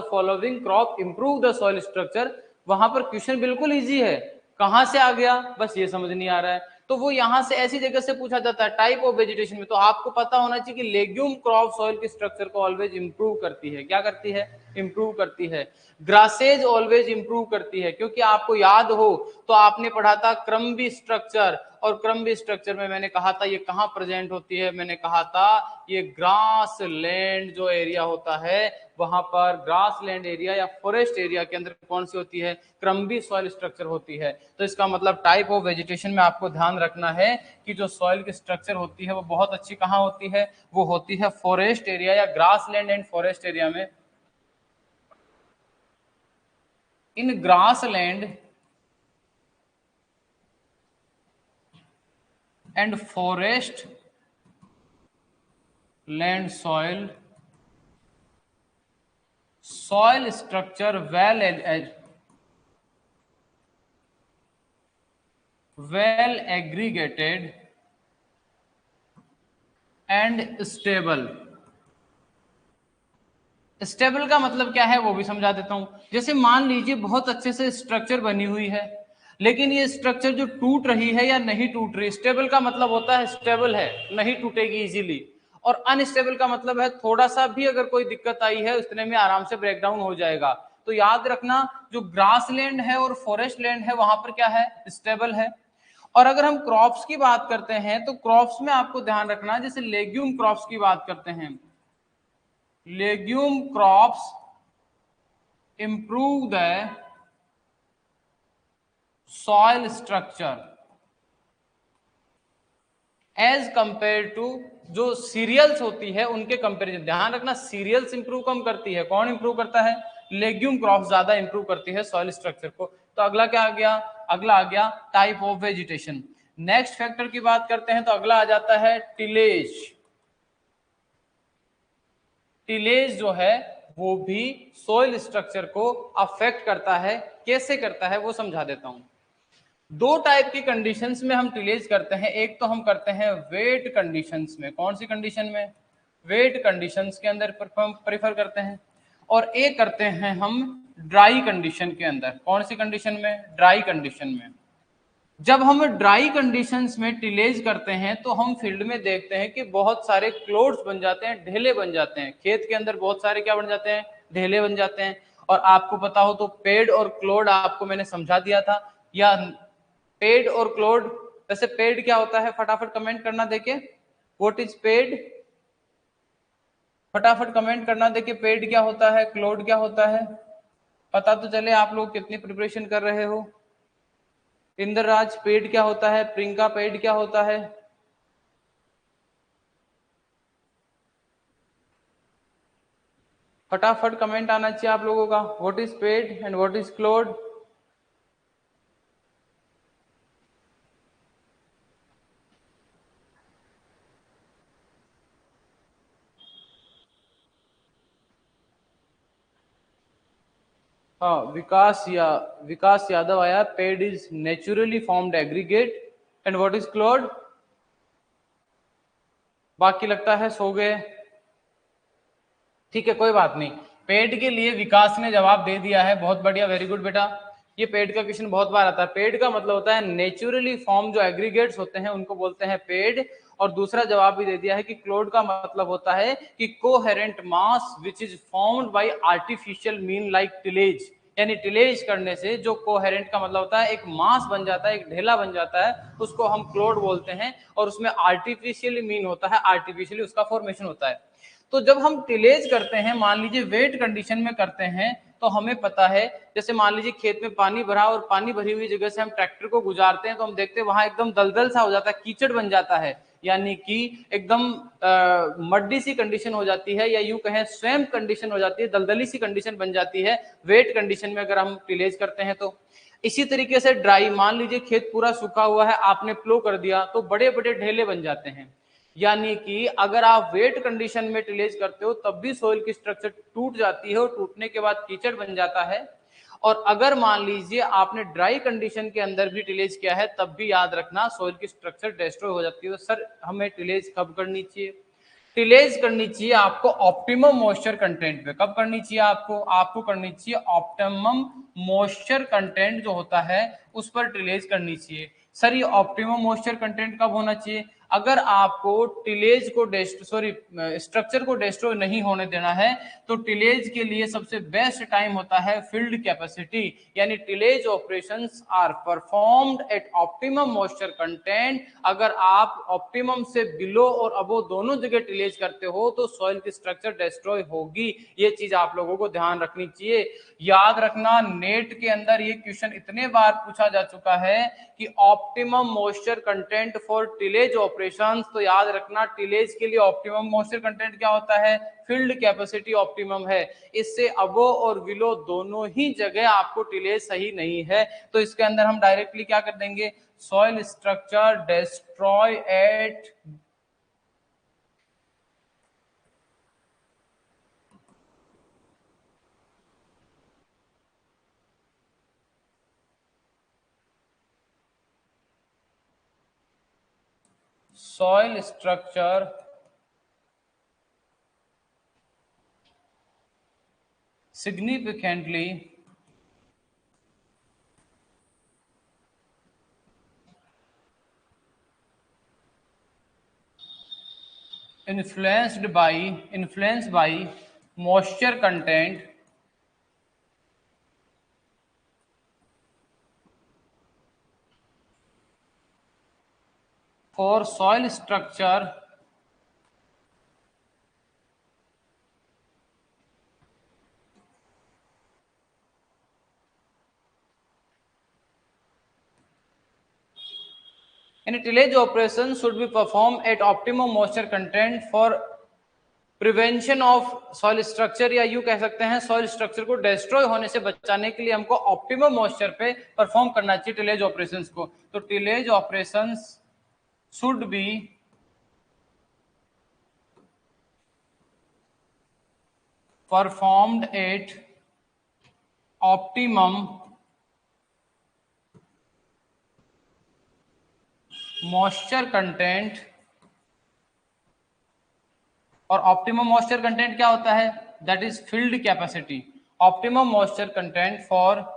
following crop improve the soil structure. वहां पर क्वेश्चन बिल्कुल इजी है, कहां से आ गया बस ये समझ नहीं आ रहा है। तो वो यहां से ऐसी जगह से पूछा जाता है टाइप ऑफ वेजिटेशन में, तो आपको पता होना चाहिए कि लेग्यूम क्रॉप सॉइल के स्ट्रक्चर को ऑलवेज इंप्रूव करती है। क्या करती है, इंप्रूव करती है। ग्रासेज ऑलवेज इंप्रूव करती है, क्योंकि आपको याद हो तो आपने पढ़ा था क्रम्बी स्ट्रक्चर, और क्रम्बी स्ट्रक्चर में मैंने कहा था ये कहां प्रेजेंट होती है, मैंने कहा था ये ग्रास लैंड जो एरिया होता है वहां पर, ग्रास लैंड एरिया या फॉरेस्ट एरिया के अंदर कौन सी होती है, क्रम्बी सॉइल स्ट्रक्चर होती है। तो इसका मतलब टाइप ऑफ वेजिटेशन में आपको ध्यान रखना है कि जो सॉइल की स्ट्रक्चर होती है वो बहुत अच्छी कहां होती है, वो होती है फॉरेस्ट एरिया या grassland and forest area में। In grassland and forest land soil structure well aggregated and stable. Stable का मतलब क्या है वो भी समझा देता हूं। जैसे मान लीजिए बहुत अच्छे से स्ट्रक्चर बनी हुई है, लेकिन ये स्ट्रक्चर जो टूट रही है या नहीं टूट रही। स्टेबल का मतलब होता है स्टेबल है, नहीं टूटेगी इजीली, और अनस्टेबल का मतलब है थोड़ा सा भी अगर कोई दिक्कत आई है उतने में आराम से ब्रेकडाउन हो जाएगा। तो याद रखना जो ग्रास लैंड है और फॉरेस्ट लैंड है वहां पर क्या है, स्टेबल है। और अगर हम क्रॉप्स की बात करते हैं तो क्रॉप्स में आपको ध्यान रखना, जैसे लेग्यूम क्रॉप्स की बात करते हैं, legume crops improve the soil structure as compared to जो सीरियल्स होती है उनके कंपैरिजन। ध्यान रखना सीरियल्स इंप्रूव कम करती है, कौन इंप्रूव करता है, लेग्यूम क्रॉप्स ज्यादा इंप्रूव करती है सॉइल स्ट्रक्चर को। तो अगला क्या आ गया, अगला आ गया type of vegetation. Next factor की बात करते हैं तो अगला आ जाता है टिलेज। टिलेज जो है वो भी सोइल स्ट्रक्चर को अफेक्ट करता है। कैसे करता है वो समझा देता हूं। दो टाइप की कंडीशंस में हम टिलेज करते हैं, एक तो हम करते हैं वेट कंडीशंस में। कौन सी कंडीशन में, वेट कंडीशंस के अंदर प्रेफर करते हैं, और एक करते हैं हम ड्राई कंडीशन के अंदर। कौन सी कंडीशन में? ड्राई कंडीशन में। जब हम ड्राई कंडीशंस में टिलेज करते हैं तो हम फील्ड में देखते हैं कि बहुत सारे क्लोड्स बन जाते हैं, ढेले बन जाते हैं। खेत के अंदर बहुत सारे क्या बन जाते हैं? ढेले बन जाते हैं। और आपको पता हो तो पेड़ और क्लोड आपको मैंने समझा दिया था, या पेड़ और क्लोड। वैसे पेड़ क्या होता है? फटाफट कमेंट करना देखे, व्हाट इज पेड़? फटाफट कमेंट करना देखे, पेड़ क्या होता है, क्लोड क्या होता है? पता तो चले आप लोग कितनी प्रिपरेशन कर रहे हो। इंद्रराज, पेड़ क्या होता है? प्रियंका, पेड़ क्या होता है? फटाफट कमेंट आना चाहिए आप लोगों का। What is ped and what is clod? हाँ, विकास यादव आया। Ped is naturally formed aggregate and what is clod? बाकी लगता है सो गए। ठीक है, कोई बात नहीं। पेड़ के लिए विकास ने जवाब दे दिया है, बहुत बढ़िया, वेरी गुड बेटा। ये पेड़ का क्वेश्चन बहुत बार आता है। पेड़ का मतलब होता है नेचुरली फॉर्म, जो एग्रीगेट्स होते हैं उनको बोलते हैं पेड़। और दूसरा जवाब भी दे दिया है कि क्लोड का मतलब होता है कि coherent mass which is formed by artificial mean like tillage. यानी टिलेज करने से जो कोहेरेंट का मतलब होता है एक मास बन जाता है, एक ढेला बन जाता है, उसको हम क्लोड बोलते हैं। और उसमें आर्टिफिशियली मीन होता है, आर्टिफिशियली उसका फॉर्मेशन होता है। तो जब हम टिलेज करते हैं, मान लीजिए वेट कंडीशन में करते हैं, तो हमें पता है, जैसे मान लीजिए खेत में पानी भरा और पानी भरी हुई जगह से हम ट्रैक्टर को गुजारते हैं तो हम देखते हैं वहां एकदम दलदल सा हो जाता है, कीचड़ बन जाता है, यानी कि एकदम मड्डी सी कंडीशन हो जाती है, या यूं कहें स्वैम्प कंडीशन हो जाती है, दलदली सी कंडीशन बन जाती है वेट कंडीशन में अगर हम टिलेज करते हैं तो। इसी तरीके से ड्राई, मान लीजिए खेत पूरा सूखा हुआ है, आपने प्लो कर दिया तो बड़े बड़े ढेले बन जाते हैं। यानी कि अगर आप वेट कंडीशन में टिलेज करते हो तब भी सोइल की स्ट्रक्चर टूट जाती है और टूटने के बाद कीचड़ बन जाता है। और अगर मान लीजिए आपने ड्राई कंडीशन के अंदर भी टिलेज किया है तब भी याद रखना सोइल की स्ट्रक्चर डिस्ट्रॉय हो जाती है। तो सर हमें टिलेज कब करनी चाहिए? टिलेज करनी चाहिए आपको ऑप्टिमम मॉइस्चर कंटेंट पे। कब करनी चाहिए आपको? आपको करनी चाहिए ऑप्टिमम मॉइस्चर कंटेंट जो होता है उस पर टिलेज करनी चाहिए। सर ये ऑप्टिमम मॉइस्चर कंटेंट कब होना चाहिए? अगर आपको टिलेज को स्ट्रक्चर को डिस्ट्रॉय नहीं होने देना है तो टिलेज के लिए सबसे बेस्ट टाइम होता है फील्ड कैपेसिटी। यानी tillage operations are performed at optimum moisture content. अगर आप ऑप्टिमम से बिलो और अबो दोनों जगह टिलेज करते हो तो सॉइल की स्ट्रक्चर डिस्ट्रॉय होगी। ये चीज आप लोगों को ध्यान रखनी चाहिए। याद रखना, नेट के अंदर ये क्वेश्चन इतने बार पूछा जा चुका है कि optimum moisture content for tillage operations. तो याद रखना टिलेज के लिए ऑप्टिमम मॉइस्चर कंटेंट क्या होता है? फील्ड कैपेसिटी ऑप्टिमम है। इससे अबो और बिलो दोनों ही जगह आपको टिलेज सही नहीं है। तो इसके अंदर हम डायरेक्टली क्या कर देंगे? Soil structure destroy at soil structure significantly influenced by moisture content for soil structure and tillage operations should be performed at optimum moisture content for prevention of soil structure, या यू कह सकते हैं soil structure को destroy होने से बचाने के लिए हमको ऑप्टिमम मॉइस्चर पे परफॉर्म करना चाहिए टिलेज ऑपरेशंस को। तो tillage operations should be performed at optimum moisture content. और ऑप्टिमम मॉइस्चर कंटेंट क्या होता है? That is field capacity. optimum moisture content for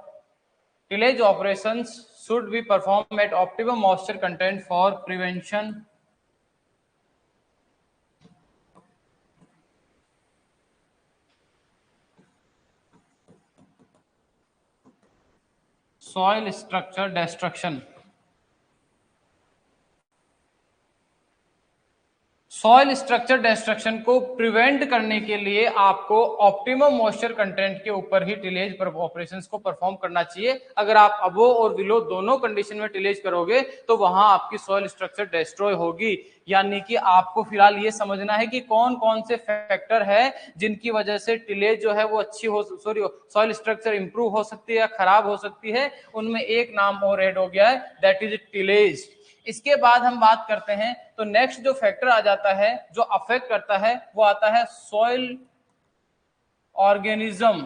tillage operations should be performed at optimum moisture content for prevention soil structure destruction. Soil structure destruction को prevent करने के लिए आपको optimum moisture content के ऊपर ही टिलेज ऑपरेशंस को perform करना चाहिए। अगर आप अबो और बिलो दोनों कंडीशन में टिलेज करोगे तो वहां आपकी सॉइल स्ट्रक्चर डिस्ट्रॉय होगी। यानी कि आपको फिलहाल ये समझना है कि कौन कौन से फैक्टर है जिनकी वजह से टिलेज जो है वो अच्छी हो सॉइल स्ट्रक्चर इंप्रूव हो सकती है या खराब हो सकती है। उनमें एक नाम और ऐड हो गया है, दैट इज टिलेज। इसके बाद हम बात करते हैं तो नेक्स्ट जो फैक्टर आ जाता है जो अफेक्ट करता है वो आता है सॉइल ऑर्गेनिज्म।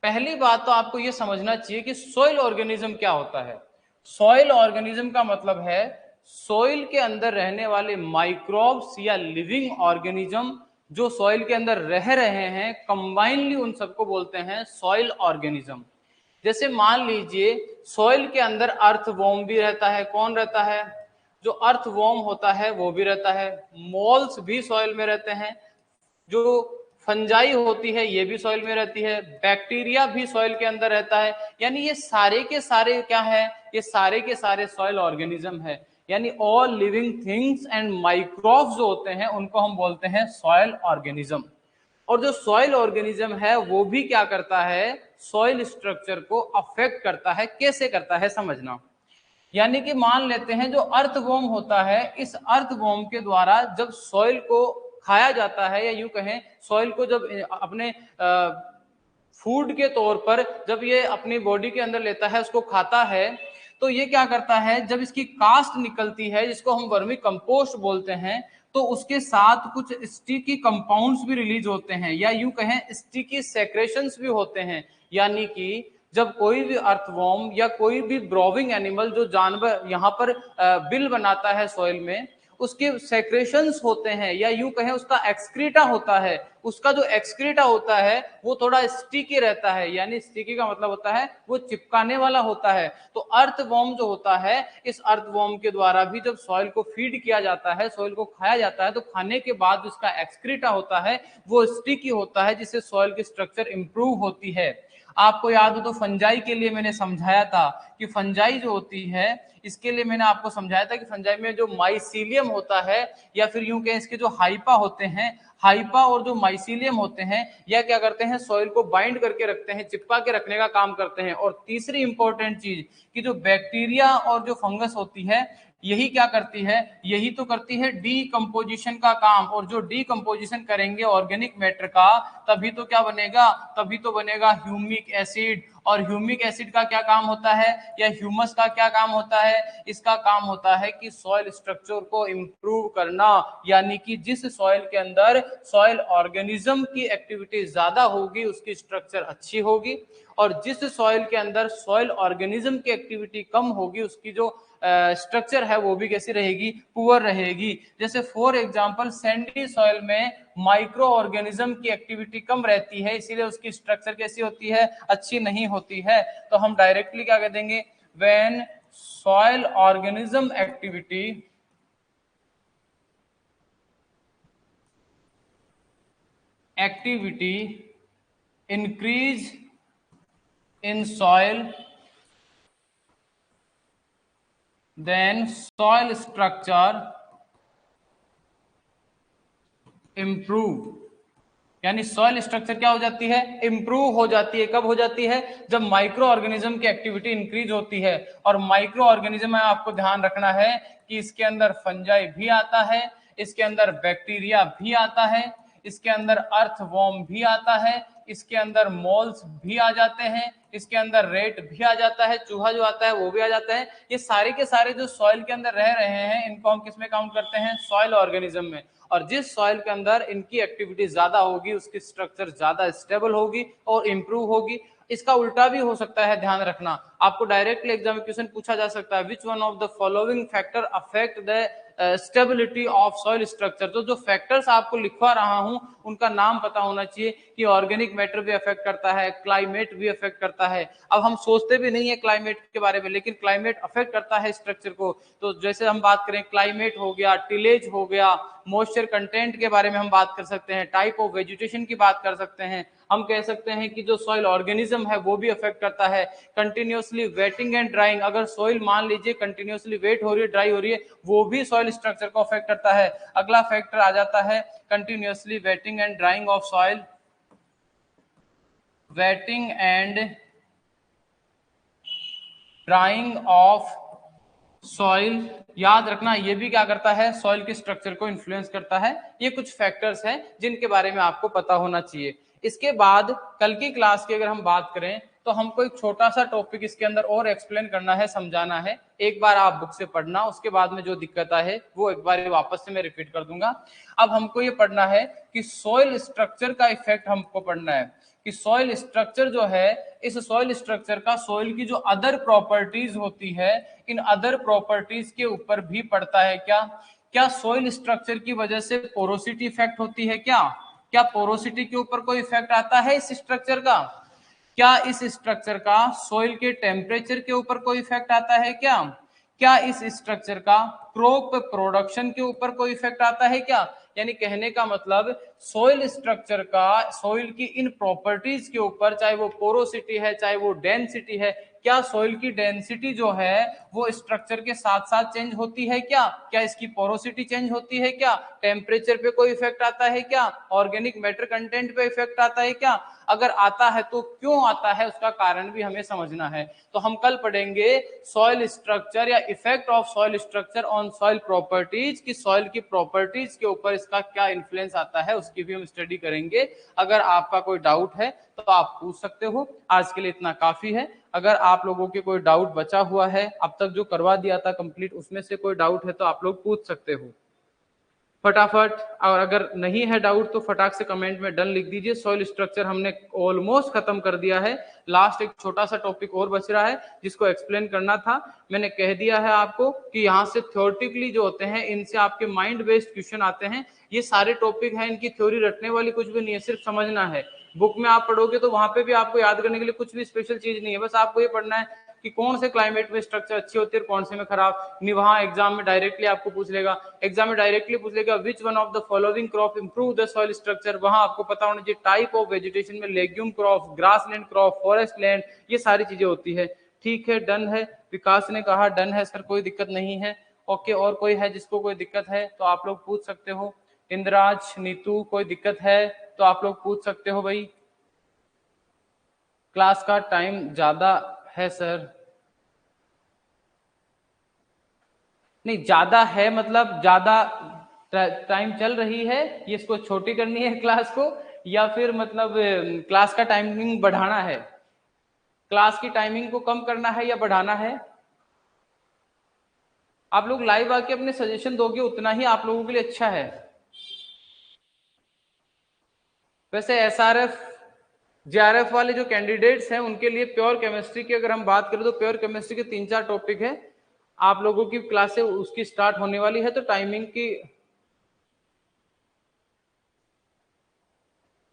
पहली बात तो आपको यह समझना चाहिए कि सॉइल ऑर्गेनिज्म क्या होता है। सॉइल ऑर्गेनिज्म का मतलब है सॉइल के अंदर रहने वाले माइक्रोब्स या लिविंग ऑर्गेनिज्म जो सॉइल के अंदर रह रहे हैं, कंबाइनली उन सबको बोलते हैं सॉइल ऑर्गेनिज्म। जैसे मान लीजिए सॉइल के अंदर अर्थवॉर्म भी रहता है। कौन रहता है? जो अर्थवॉर्म होता है वो भी रहता है। मोल्स भी सॉइल में रहते हैं। जो फंजाई होती है ये भी सॉइल में रहती है। बैक्टीरिया भी सॉइल के अंदर रहता है। यानी ये सारे के सारे क्या है? ये सारे के सारे सॉइल ऑर्गेनिज्म है। यानी all living things and microbes जो होते हैं उनको हम बोलते हैं सॉइल ऑर्गेनिज्म। और जो सॉइल ऑर्गेनिज्म है वो भी क्या करता है? सॉइल स्ट्रक्चर को अफेक्ट करता है। कैसे करता है समझना। यानी कि मान लेते हैं जो अर्थवॉर्म होता है, इस अर्थवॉर्म के द्वारा जब सॉइल को खाया जाता है या यूं कहें सॉइल को जब अपने फूड के तौर पर जब ये अपनी बॉडी के अंदर लेता है, उसको खाता है, तो ये क्या करता है जब इसकी कास्ट निकलती है जिसको हम वर्मी कंपोस्ट बोलते हैं, तो उसके साथ कुछ स्टिकी कंपाउंड्स भी रिलीज होते हैं या यूं कहें स्टिकी सेक्रेशंस भी होते हैं। यानी कि जब कोई भी अर्थवॉर्म या कोई भी ब्रोविंग एनिमल जो जानवर यहाँ पर बिल बनाता है सॉइल में, उसके सेक्रेशंस होते हैं या यूं कहें उसका एक्सक्रीटा होता है, उसका जो एक्सक्रीटा होता है वो थोड़ा स्टिकी रहता है। यानी स्टिकी का मतलब होता है वो चिपकाने वाला होता है। तो अर्थवॉर्म जो होता है, इस अर्थवॉर्म के द्वारा भी जब सॉइल को फीड किया जाता है, सॉइल को खाया जाता है, तो खाने के बाद उसका एक्सक्रीटा होता है वो स्टिकी होता है, जिससे सॉइल की स्ट्रक्चर इंप्रूव होती है। आपको याद हो तो फंजाई के लिए मैंने समझाया था कि फंजाई जो होती है, इसके लिए मैंने आपको समझाया था कि फंजाई में जो माइसीलियम होता है या फिर यूं कहें इसके जो हाइपा होते हैं, हाइपा और जो माइसीलियम होते हैं, यह क्या करते हैं? सॉइल को बाइंड करके रखते हैं, चिपका के रखने का काम करते हैं। और तीसरी इंपॉर्टेंट चीज कि जो बैक्टीरिया और जो फंगस होती है, यही क्या करती है? यही तो करती है डीकंपोजिशन का काम। और जो डीकंपोजिशन करेंगे ऑर्गेनिक मैटर का, तभी तो क्या बनेगा? तभी तो बनेगा ह्यूमिक एसिड। और ह्यूमिक एसिड का क्या काम होता है या ह्यूमस का क्या काम होता है? इसका काम होता है कि सॉइल स्ट्रक्चर को इंप्रूव करना। यानी कि जिस सॉइल के अंदर सॉइल ऑर्गेनिज्म की एक्टिविटी ज्यादा होगी उसकी स्ट्रक्चर अच्छी होगी, और जिस सॉइल के अंदर सॉइल ऑर्गेनिज्म की एक्टिविटी कम होगी उसकी जो स्ट्रक्चर है वो भी कैसी रहेगी? पुअर रहेगी। जैसे फॉर एग्जांपल सैंडी सॉइल में माइक्रो ऑर्गेनिज्म की एक्टिविटी कम रहती है, इसीलिए उसकी स्ट्रक्चर कैसी होती है? अच्छी नहीं होती है। तो हम डायरेक्टली क्या कह देंगे? When soil organism activity increase in soil, then soil structure improve। यानी सॉइल स्ट्रक्चर क्या हो जाती है? इंप्रूव हो जाती है। कब हो जाती है? जब माइक्रो ऑर्गेनिज्म की एक्टिविटी इंक्रीज होती है। और माइक्रो ऑर्गेनिज्म में आपको ध्यान रखना है कि इसके अंदर फंजाई भी आता है, इसके अंदर बैक्टीरिया भी आता है, इसके अंदर अर्थवॉर्म भी आता है, इसके अंदर मोल्स भी आ जाते हैं, इसके अंदर रेट भी आ जाता है, चूहा जो आता है वो भी आ जाता है। ये सारे के सारे जो सॉइल के अंदर रह रहे हैं इनको हम किस में काउंट करते हैं? सॉइल ऑर्गेनिज्म में। और जिस सॉइल के अंदर इनकी एक्टिविटी ज्यादा होगी उसकी स्ट्रक्चर ज्यादा स्टेबल होगी और इंप्रूव होगी। इसका उल्टा भी हो सकता है, ध्यान रखना। आपको डायरेक्टली एग्जाम में क्वेश्चन पूछा जा सकता है, which one of the following factor affect the stability of soil structure. तो जो फैक्टर्स आपको लिखवा रहा हूं उनका नाम पता होना चाहिए कि ऑर्गेनिक मैटर भी अफेक्ट करता है, क्लाइमेट भी अफेक्ट करता है। अब हम सोचते भी नहीं है क्लाइमेट के बारे में, लेकिन क्लाइमेट अफेक्ट करता है स्ट्रक्चर को। तो जैसे हम बात करें, क्लाइमेट हो गया, टिलेज हो गया, मॉइस्चर कंटेंट के बारे में हम बात कर सकते हैं, टाइप ऑफ वेजिटेशन की बात कर सकते हैं, हम कह सकते हैं कि जो सॉइल ऑर्गेनिज्म है वो भी अफेक्ट करता है। कंटिन्यूसली वेटिंग एंड ड्राइंग, अगर सॉइल मान लीजिए कंटिन्यूसली वेट हो रही है, ड्राई हो रही है, वो भी सॉइल स्ट्रक्चर को अफेक्ट करता है। अगला फैक्टर आ जाता है continuously waiting and drying of soil, waiting and drying of soil. याद रखना ये भी क्या करता है, सॉइल के स्ट्रक्चर को इन्फ्लुएंस करता है। ये कुछ फैक्टर्स हैं जिनके बारे में आपको पता होना चाहिए। इसके बाद कल की क्लास की अगर हम बात करें तो हमको एक छोटा सा टॉपिक इसके अंदर और एक्सप्लेन करना है, समझाना है। एक बार आप बुक से पढ़ना, उसके बाद में जो दिक्कत है वो एक बार वापस से मैं रिपीट कर दूंगा। अब हमको ये पढ़ना है कि सॉइल स्ट्रक्चर का इफेक्ट हमको पढ़ना है कि सॉइल स्ट्रक्चर जो है, इस सॉइल स्ट्रक्चर का सॉइल की जो अदर प्रॉपर्टीज होती है, इन अदर प्रॉपर्टीज के ऊपर भी पड़ता है क्या? क्या सॉइल स्ट्रक्चर की वजह से पोरोसिटी इफेक्ट होती है क्या? क्या पोरोसिटी के ऊपर कोई इफेक्ट आता है इस स्ट्रक्चर का? क्या इस स्ट्रक्चर का सॉइल के टेम्परेचर के ऊपर कोई इफेक्ट आता है क्या? क्या इस स्ट्रक्चर का क्रॉप प्रोडक्शन के ऊपर कोई इफेक्ट आता है क्या? यानी कहने का मतलब सॉइल स्ट्रक्चर का सॉइल की इन प्रॉपर्टीज के ऊपर, चाहे वो पोरोसिटी है चाहे वो डेंसिटी है, क्या सॉइल की डेंसिटी जो है वो स्ट्रक्चर के साथ साथ चेंज होती है क्या? क्या इसकी पोरोसिटी चेंज होती है क्या? टेम्परेचर पे कोई इफेक्ट आता है क्या? ऑर्गेनिक मैटर कंटेंट पे इफेक्ट आता है क्या? अगर आता है तो क्यों आता है, उसका कारण भी हमें समझना है। तो हम कल पढ़ेंगे सॉइल स्ट्रक्चर या effect of soil structure on soil properties, कि सॉइल की प्रॉपर्टीज के ऊपर इसका क्या इन्फ्लुएंस आता है, उसकी भी हम स्टडी करेंगे। अगर आपका कोई डाउट है तो आप पूछ सकते हो। आज के लिए इतना काफी है। अगर आप लोगों के कोई डाउट बचा हुआ है, अब तक जो करवा दिया था कंप्लीट, उसमें से कोई डाउट है तो आप लोग पूछ सकते हो फटाफट। और अगर नहीं है डाउट तो फटाक से कमेंट में डन लिख दीजिए। सॉइल स्ट्रक्चर हमने ऑलमोस्ट खत्म कर दिया है। लास्ट एक छोटा सा टॉपिक और बच रहा है जिसको एक्सप्लेन करना था। मैंने कह दिया है आपको कि यहाँ से थ्योरेटिकली जो होते हैं इनसे आपके माइंड बेस्ड क्वेश्चन आते हैं। ये सारे टॉपिक हैं, इनकी थ्योरी रटने वाली कुछ भी नहीं है, सिर्फ समझना है। बुक में आप पढ़ोगे तो वहां पे भी आपको याद करने के लिए कुछ भी स्पेशल चीज नहीं है, बस आपको ये पढ़ना है कि कौन से क्लाइमेट में स्ट्रक्चर अच्छी होती है और कौन से में खराब। नहीं, वहां एग्जाम में डायरेक्टली आपको पूछ लेगा, एग्जाम में डायरेक्टली पूछ लेगा which one of the following crop improve the soil structure. वहां आपको पता होना चाहिए टाइप ऑफ वेजिटेशन में legume crop, grassland crop, forest land, ये सारी चीजें होती है। ठीक है, डन है। विकास ने कहा डन है सर, कोई दिक्कत नहीं है। ओके, और कोई है जिसको कोई दिक्कत है तो आप लोग पूछ सकते हो। इंद्राज, नीतू, कोई दिक्कत है तो आप लोग पूछ सकते हो भाई। क्लास का टाइम ज्यादा है सर? नहीं, ज्यादा है मतलब ज्यादा टाइम चल रही है, ये इसको छोटी करनी है क्लास को, या फिर मतलब क्लास का टाइमिंग बढ़ाना है? क्लास की टाइमिंग को कम करना है या बढ़ाना है? आप लोग लाइव आके अपने सजेशन दोगे उतना ही आप लोगों के लिए अच्छा है। वैसे एसआरएफ जेआरएफ वाले जो कैंडिडेट्स हैं उनके लिए प्योर केमिस्ट्री की अगर हम बात करें तो प्योर केमिस्ट्री के 3-4 टॉपिक है आप लोगों की क्लासें उसकी स्टार्ट होने वाली है। तो टाइमिंग की,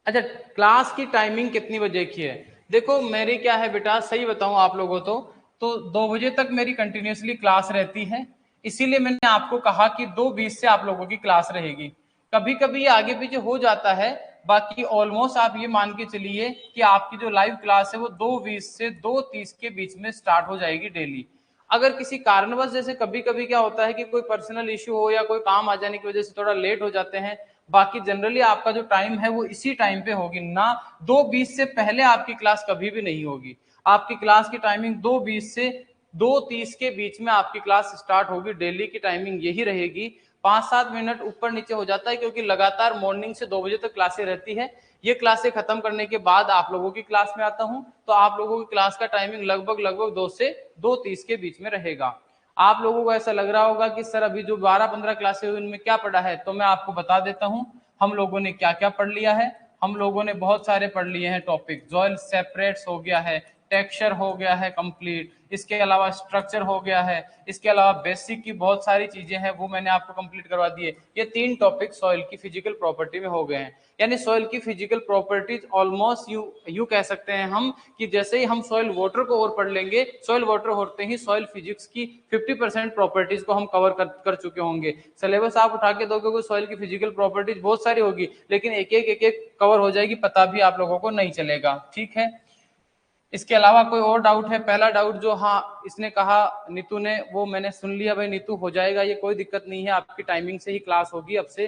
अच्छा क्लास की टाइमिंग कितनी बजे की है? देखो मेरी क्या है बेटा, सही बताऊं आप लोगों तो 2 बजे तक मेरी कंटिन्यूसली क्लास रहती है। इसीलिए मैंने आपको कहा कि 2:20 से आप लोगों की क्लास रहेगी। कभी कभी ये आगे पीछे हो जाता है, बाकी ऑलमोस्ट आप ये मान के चलिए कि आपकी जो लाइव क्लास है वो 2:20 से 2:30 के बीच में स्टार्ट हो जाएगी डेली। अगर किसी कारणवश, जैसे कभी कभी क्या होता है कि कोई पर्सनल इश्यू हो या कोई काम आ जाने की वजह से थोड़ा लेट हो जाते हैं, बाकी जनरली आपका जो टाइम है वो इसी टाइम पे होगी ना। 2:20 से पहले आपकी क्लास कभी भी नहीं होगी। आपकी क्लास की टाइमिंग 2:20 से 2:30 के बीच में आपकी क्लास स्टार्ट होगी। डेली की टाइमिंग यही रहेगी। 5-7 मिनट ऊपर नीचे हो जाता है क्योंकि लगातार मॉर्निंग से 2 बजे तक क्लासें रहती है। ये क्लासें खत्म करने के बाद आप लोगों की क्लास में आता हूं, तो आप लोगों की क्लास का टाइमिंग लगभग 2 से 2:30 के बीच में रहेगा। आप लोगों को ऐसा लग रहा होगा कि सर अभी जो 12-15 क्लासें हुई उनमें क्या पढ़ा है, तो मैं आपको बता देता हूं हम लोगों ने क्या क्या पढ़ लिया है। हम लोगों ने बहुत सारे पढ़ लिए हैं टॉपिक। सॉइल सेपरेट्स हो गया है, टेक्सचर हो गया है कंप्लीट, इसके अलावा स्ट्रक्चर हो गया है, इसके अलावा बेसिक की बहुत सारी चीजें हैं वो मैंने आपको कंप्लीट करवा दी है। ये 3 टॉपिक सॉइल की फिजिकल प्रॉपर्टी में हो गए हैं। यानी सॉइल की फिजिकल प्रॉपर्टीज ऑलमोस्ट यू कह सकते हैं हम कि जैसे ही हम सॉइल वाटर को और पढ़ लेंगे, सॉइल वाटर होते ही सॉइल फिजिक्स की 50% प्रॉपर्टीज को हम कवर कर चुके होंगे। सिलेबस आप उठा के दोगे सॉइल की फिजिकल प्रॉपर्टीज बहुत सारी होगी, लेकिन एक एक कवर हो जाएगी, पता भी आप लोगों को नहीं चलेगा। ठीक है, इसके अलावा कोई और डाउट है? पहला डाउट जो हाँ इसने कहा नीतू ने, वो मैंने सुन लिया भाई नीतू, हो जाएगा, ये कोई दिक्कत नहीं है, आपकी टाइमिंग से ही क्लास होगी अब से